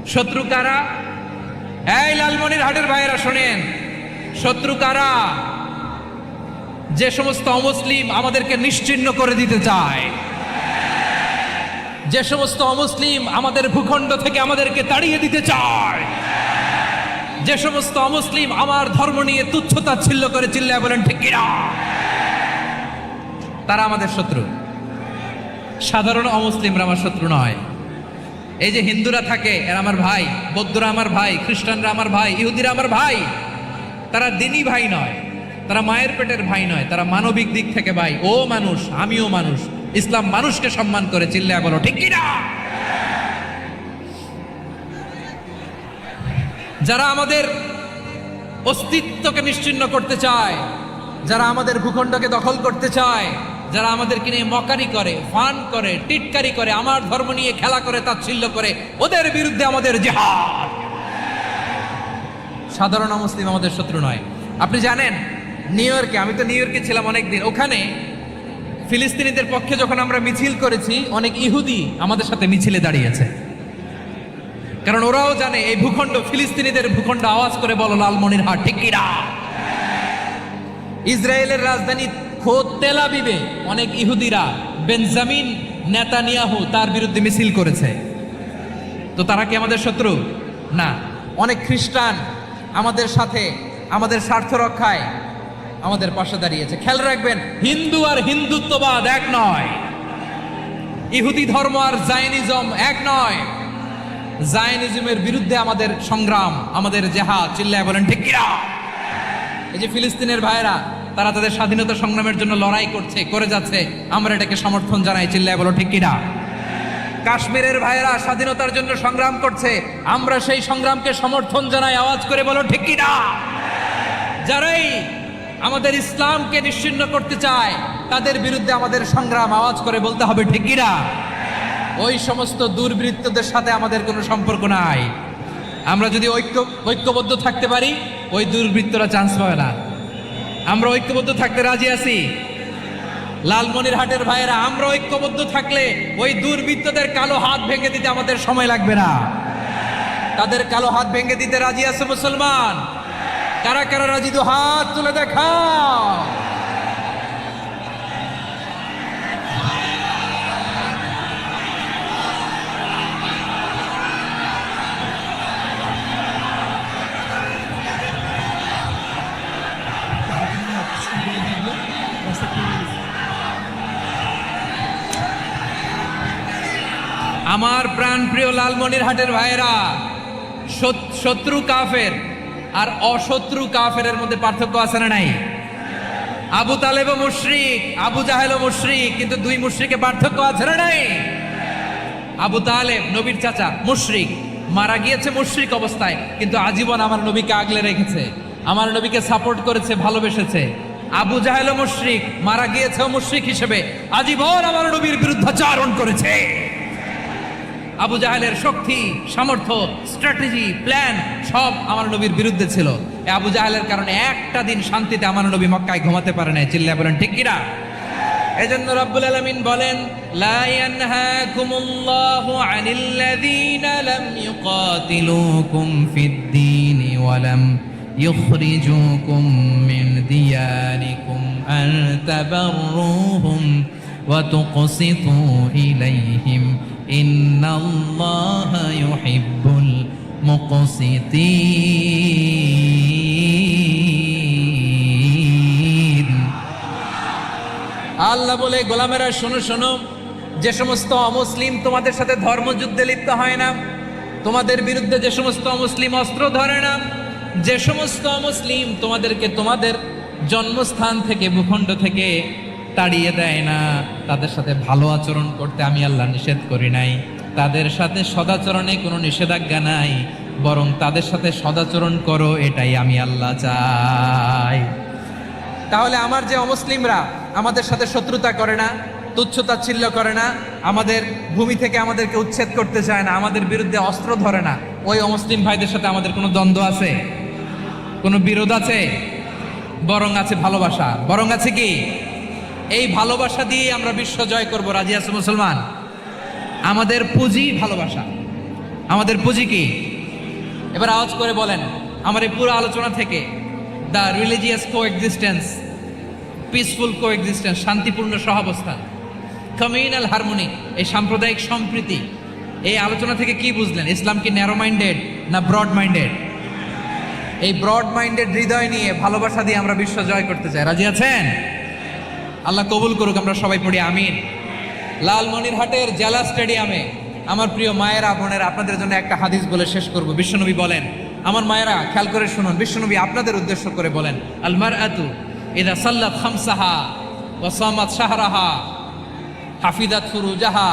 শত্রু কারা? এই লালমনিরহাটের ভাইয়েরা শোনেন, শত্রু কারা? যে সমস্ত অমুসলিম আমাদেরকে নিশ্চিহ্ন করে দিতে চায়, যে সমস্ত অমুসলিম আমাদের ভূখণ্ড থেকে আমাদেরকে তাড়িয়ে দিতে চায়, যে সমস্ত অমুসলিম আমার ধর্ম নিয়ে তুচ্ছতাচ্ছিল্য করে চিল্লায় বলেন ঠিক কিনা, তারা আমাদের শত্রু। সাধারণ অমুসলিমরা আমার শত্রু নয়। এই যে হিন্দুরা থাকে এরা আমার ভাই, বৌদ্ধরা আমার ভাই, খ্রিস্টানরা আমার ভাই, ইহুদিরা আমার ভাই। তারা দিনই ভাই নয়, তারা মায়ের পেটের ভাই নয়, তারা মানবিক দিক থেকে ভাই। ও মানুষ, আমিও মানুষ। ইসলাম মানুষকে সম্মান করে, চিল্লায় বলো ঠিক কিনা। যারা আমাদের অস্তিত্বকে নিশ্চিহ্ন করতে চায়, যারা আমাদের ভূখণ্ডকে দখল করতে চায়, যারা আমাদেরকে নিয়ে মকারি করে, ফান করে, টিটকারি করে, আমার ধর্ম নিয়ে খেলা করে, তাচ্ছিল্য করে, ওদের বিরুদ্ধে আমাদের জিহাদ। সাধারণ মুসলিম আমাদের শত্রু নয়। আপনি জানেন নিউ ইয়র্কে, আমি তো নিউ ইয়র্কে ছিলাম অনেকদিন, ওখানে ফিলিস্তিনিদের পক্ষে যখন আমরা মিছিল করেছি, অনেক ইহুদি আমাদের সাথে মিছিলে দাঁড়িয়েছে। কারণ ওরাও জানে এই ভূখণ্ড ফিলিস্তিনিদের ভূখণ্ড। আওয়াজ করে বলো লালমনিরহাট ঠিক কিনা। ইসরায়েলের রাজধানী খোদ তেল আবিবে অনেক ইহুদিরা বেঞ্জামিন নেতানিয়াহু তার বিরুদ্ধে মিছিল করেছে। তো তারা কি আমাদের শত্রু? না। অনেক খ্রিস্টান আমাদের সাথে আমাদের স্বার্থ রক্ষায় আমাদের পাশে দাঁড়িয়েছে। খেয়াল রাখবেন, হিন্দু আর হিন্দুত্ববাদ এক নয়, ইহুদি ধর্ম আর জায়নিজম এক নয়। জায়নিজমের বিরুদ্ধে আমাদের সংগ্রাম, আমাদের জেহাদ, চিল্লায় বলেন ঠিক কিনা। এই যে ফিলিস্তিনের ভাইরা, তারা তাদের স্বাধীনতা সংগ্রামের জন্য লড়াই করছে, করে যাচ্ছে, আমরা এটাকে সমর্থন জানাই, চিল্লায় বলো ঠিক কিনা। কাশ্মীরের ভাইরা স্বাধীনতার জন্য সংগ্রাম করছে, আমরা সেই সংগ্রামকে সমর্থন জানাই, আওয়াজ করে বলো ঠিক কিনা। যারাই আমাদের ইসলামকে নিশ্চিহ্ন করতে চায় তাদের বিরুদ্ধে আমাদের সংগ্রাম, আওয়াজ করে বলতে হবে ঠিক কিনা। ওই সমস্ত দুর্বৃত্তদের সাথে আমাদের কোনো সম্পর্ক নাই। আমরা যদি ঐক্যবদ্ধ থাকতে পারি, ওই দুর্বৃত্তরা চান্স পাবে না। আমরা ঐক্যবদ্ধ থাকতে রাজি আছি। লালমনিরহাটের ভাইয়েরা, আমরা ঐক্যবদ্ধ থাকলে ওই দুর্বৃত্তদের কালো হাত ভেঙে দিতে আমাদের সময় লাগবে না। তাদের কালো হাত ভেঙে দিতে রাজি আছে মুসলমান? কারা কারা রাজি? দু হাত তুলে দেখাও। আমার প্রাণ প্রিয় লালমনিরহাটের ভাইয়েরা, শত্রু কাফের আর অশত্রু কাফেরের মধ্যে পার্থক্য আছে না নাই? আবু তালেবও মুশরিক, আবু জাহেলও মুশরিক, কিন্তু দুই মুশরিকে পার্থক্য আছে না নাই? আবু তালেব নবীর চাচা, মুশরিক, মারা গিয়েছে মুশরিক অবস্থায়, কিন্তু আজীবন আমার নবীকে আগলে রেখেছে, আমার নবীকে সাপোর্ট করেছে, ভালোবেসেছে। আবু জাহেলও মুশরিক, মারা গিয়েছে মুশরিক হিসেবে, আজীবন আমার নবীর বিরুদ্ধাচারণ করেছে। আবু জাহেলের শক্তি, সামর্থ্য, স্ট্র্যাটেজি, প্ল্যান সব আমার নবীর বিরুদ্ধে ছিল। এই আবু জাহেলের কারণে একটা দিন শান্তিতে আমার নবী মক্কায় ঘুমাতে পারে নাই, চিল্লায় বলেন ঠিক কিনা। এজন্য রব্বুল আলামিন বলেন, লা ইয়ানহাকুমুল্লাহু আনিল্লাযীনা লাম ইউকাতিলুকুম ফিদ-দীনি ওয়া লাম ইখরিজুকুম মিন দিয়ারিকুম আন তাবাররুহুম وتقسطوا إليهم إن الله يحب المقسطين আল্লাহ বলে গোলামেরা শোনো শোনো, যে সমস্ত অমুসলিম তোমাদের সাথে ধর্মযুদ্ধে লিপ্ত হয় না, তোমাদের বিরুদ্ধে যে সমস্ত অমুসলিম অস্ত্র ধরে না, যে সমস্ত অমুসলিম তোমাদেরকে তোমাদের জন্মস্থান থেকে ভূখণ্ড থেকে তাড়িয়ে দেয় না, তাদের সাথে ভালো আচরণ করতে আমি আল্লাহ নিষেধ করি নাই। তাদের সাথে সদাচরণে কোনো নিষেধাজ্ঞা নাই, বরং তাদের সাথে সদাচরণ করো, এটাই আমি আল্লাহ চাই। তাহলে আমার যে অমুসলিমরা আমাদের সাথে শত্রুতা করে না, তুচ্ছতাচ্ছিল্য করে না, আমাদের ভূমি থেকে আমাদেরকে উচ্ছেদ করতে চায় না, আমাদের বিরুদ্ধে অস্ত্র ধরে না, ওই অমুসলিম ভাইদের সাথে আমাদের কোনো দ্বন্দ্ব আছে? কোনো বিরোধ আছে? বরং আছে ভালোবাসা। বরং আছে কি? এই ভালোবাসা দিয়ে আমরা বিশ্ব জয় করব। রাজি আছে মুসলমান? আমাদের পুঁজি ভালোবাসা। আমাদের পুঁজি কি? এবার আওয়াজ করে বলেন আমার এই পুরো আলোচনা থেকে, the religious coexistence, peaceful coexistence, শান্তিপূর্ণ সহাবস্থান, কমিউনাল হারমোনি, এই সাম্প্রদায়িক সম্প্রীতি, এই আলোচনা থেকে কি বুঝলেন? ইসলাম কি ন্যারো মাইন্ডেড না ব্রড মাইন্ডেড? এই ব্রড মাইন্ডেড হৃদয় নিয়ে ভালোবাসা দিয়ে আমরা বিশ্ব জয় করতে চাই। রাজি আছেন? আল্লাহ কবুল করুক। আমরা সবাই পড়ি আমিন। লালমনিরহাটের জেলা স্টেডিয়ামে আমার প্রিয় মায়েরা বোনেরা, আপনাদের জন্য একটা হাদিস বলে শেষ করব। বিশ্বনবী বলেন, আমার মায়েরা খেয়াল করে শুনুন, বিশ্বনবী আপনাদের উদ্দেশ্য করে বলেন, আল মারআতু ইযা সাল্লাত খামসাহা ওয়া সামাত শাহরাহা হাফিজাত ফুরুজাহা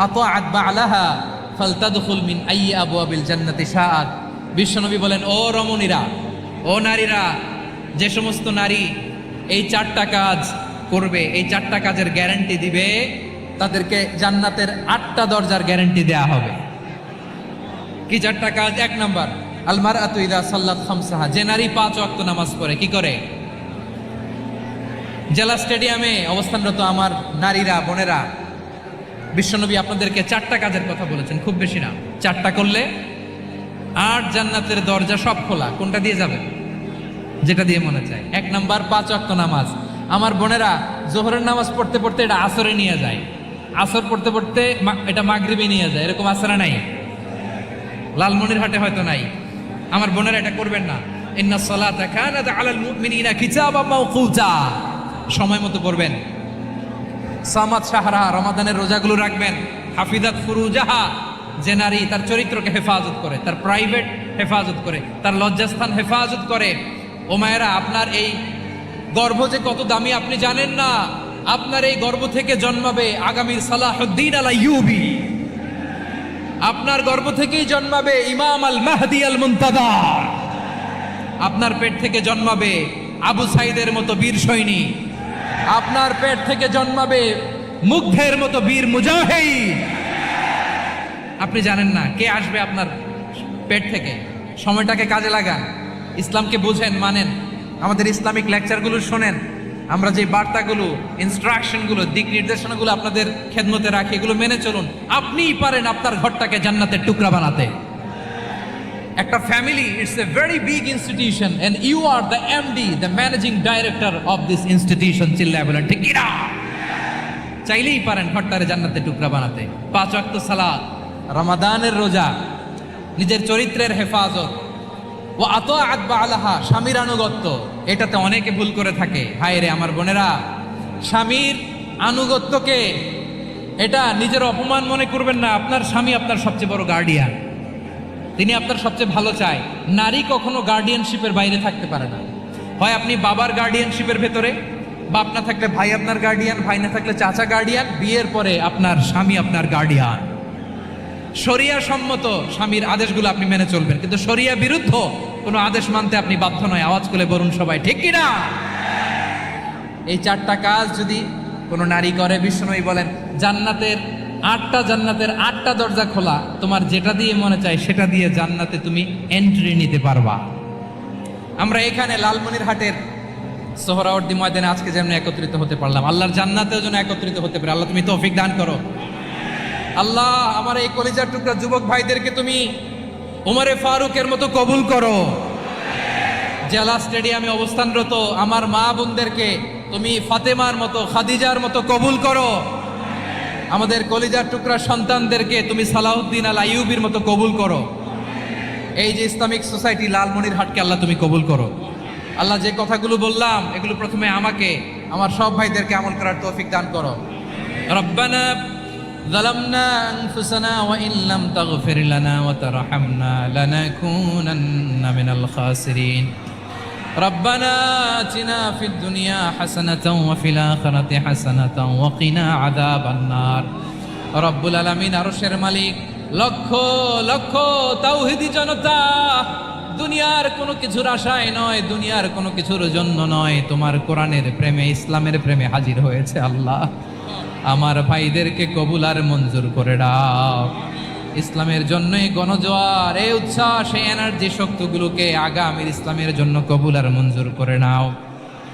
আতাআত বা'লাহা ফালতাদখুল মিন আইয়ি আবওয়াবিল জান্নাতি শাআত। বিশ্বনবী বলেন, ও রমণীরা, ও নারীরা, যে সমস্ত নারী এই 4টা কাজ করবে, এই 4টা কাজের গ্যারান্টি দিবে, তাদেরকে জান্নাতের 8টা দরজার গ্যারান্টি দেয়া হবে। কি 4টা কাজ? 1 নাম্বার, আল মারআতু ইযা সাল্লাত খামসাহা, যে নারী 5 ওয়াক্ত নামাজ পড়ে। কি করে? জেলা স্টেডিয়ামে অবস্থানরত আমার নারীরা বোনেরা, বিশ্বনবী আপনাদেরকে 4টা কাজের কথা বলেছেন, খুব বেশি না। 4টা করলে 8 জান্নাতের দরজা সব খোলা। কোনটা দিয়ে যাবে? যেটা দিয়ে মনে চায়। 1 নাম্বার 5 ওয়াক্ত নামাজ। আমার বোনেরা জোহরের নামাজ পড়তে পড়তে এটা আসরে নিয়ে যায়, আসর পড়তে পড়তে এটা মাগরিবে নিয়ে যায়। এরকম আসরে নাই? লালমনিরহাটে হয়তো নাই। আমার বোনেরা এটা করবেন না। ইন্নাস সালাতা কানাত আলাল মুমিনিনা কিতাবাম মাওকুতা, সময় মতো পড়বেন। সামাত শাহরা, রমাদানের রোজাগুলো রাখবেন। হাফিজাত ফুরুজাহা, যে নারী তার চরিত্রকে হেফাজত করে, তার প্রাইভেট হেফাজত করে, তার লজ্জাস্থান হেফাজত করে। ও মায়েরা, আপনার এই গর্ভ যে কত দামি আপনি জানেন না। আপনার এই গর্ভ থেকে জন্মাবে আগামীর সালাহুদ্দিন আল আইয়ুবী। আপনার গর্ভ থেকেই জন্মাবে ইমাম আল মাহদি আল মুনতাযর। আপনার পেট থেকে জন্মাবে আবু সাইদের মতো বীর সৈনিক। আপনার পেট থেকে জন্মাবে মুগ্ধের মতো বীর মুজাহিদ। আপনি জানেন না কে আসবে আপনার পেট থেকে। সময়টাকে কাজে লাগান, ইসলামকে বুঝেন, মানেন, আমাদের ইসলামিক লেকচারগুলো শোনেন। আমরা যে বার্তাগুলো, ইনস্ট্রাকশনগুলো, দিক নির্দেশনাগুলো আপনাদের খেদমতে রাখি, এগুলো মেনে চলুন। আপনিই পারেন আপনার ঘরটাকে জান্নাতের টুকরা বানাতে। একটা family, it's a very big institution and you are the MD, the managing director of this institution. চিল্লায় বলেন ঠিক কি না? চাইলেই পারেন ঘরটারে জান্নাতের টুকরা বানাতে। 5 ওয়াক্ত সালাত, রমাদানের রোজা, নিজের চরিত্রের হেফাজত, ও আতাআত বা'লাহা, স্বামীর আনুগত্য। এটাতে অনেকে ভুল করে থাকে। হায় রে আমার বোনেরা, স্বামীর আনুগত্যকে এটা নিজের অপমান মনে করবেন না। আপনার স্বামী আপনার সবচেয়ে বড় গার্ডিয়ান, তিনি আপনার সবচেয়ে ভালো চায়। নারী কখনো গার্ডিয়ানশিপের বাইরে থাকতে পারে না। হয় আপনি বাবার গার্ডিয়ানশিপের ভেতরে, বাপ না থাকলে ভাই আপনার গার্ডিয়ান, ভাই না থাকলে চাচা গার্ডিয়ান, বিয়ের পরে আপনার স্বামী আপনার গার্ডিয়ান। শরিয়া সম্মত স্বামীর আদেশগুলো আপনি মেনে চলবেন, কিন্তু শরিয়া বিরুদ্ধ কোনো আদেশ মানতে আপনি বাধ্য নয়। আওয়াজ করে বলুন সবাই ঠিক কিনা? এই 4টা কাজ যদি কোনো নারী করে, বিশ্বনবী বলেন জান্নাতের 8টা দরজা খোলা। তোমার যেটা দিয়ে মনে চায় সেটা দিয়ে জান্নাতে তুমি এন্ট্রি নিতে পারবা। আমরা এখানে লালমনিরহাটের সোহরাওয়ার্দী ময়দানে আজকে যেমন একত্রিত হতে পারলাম, আল্লাহর জান্নাতেও যেন একত্রিত হতে পারে। আল্লাহ তুমি তৌফিক দান করো। আল্লাহ আমার এই কলিজার টুকরা যুবক ভাইদেরকে তুমি ওমরে ফারুকের মতো কবুল করো। জেলা স্টেডিয়ামে অবস্থানরত আমার মা বোনদেরকে তুমি ফাতেমার মতো, খাদিজার মতো কবুল করো। আমাদের কলিজার টুকরা সন্তানদেরকে তুমি সালাউদ্দিন আল আইয়ুবির মতো কবুল করো। এই যে ইসলামিক সোসাইটি লালমনিরহাটকে আল্লাহ তুমি কবুল করো। আল্লাহ, যে কথাগুলো বললাম এগুলো প্রথমে আমাকে, আমার সব ভাইদেরকে আমল করার তৌফিক দান করো। রব্বানা যালামনা আনফুসানা ওয়া ইন লাম তাগফির লানা ওয়া তারহামনা লানাকুনান্না মিনাল খাসিরিন। রব্বানা আতিনা ফিদ দুনিয়া হাসানাতাও ওয়া ফিল আখিরাতি হাসানাতাও ওয়া কিনা আযাবান নার। রব্বুল আলামিন, আরশের মালিক, লক্ষ লক্ষ তাওহীদি জনতা দুনিয়ার কোনো কিছুর আশায় নয়, দুনিয়ার কোনো কিছুর জন্য নয়, তোমার কোরআনের প্রেমে, ইসলামের প্রেমে হাজির হয়েছে। আল্লাহ, আমার ভাইদেরকে কবুল আর মঞ্জুর করে দাও। ইসলামের জন্য এই গণজোয়ার, এই উচ্ছ্বাস, এই এনার্জি শক্তিগুলোকে আগামীর ইসলামের জন্য কবুল আর মঞ্জুর করে নাও।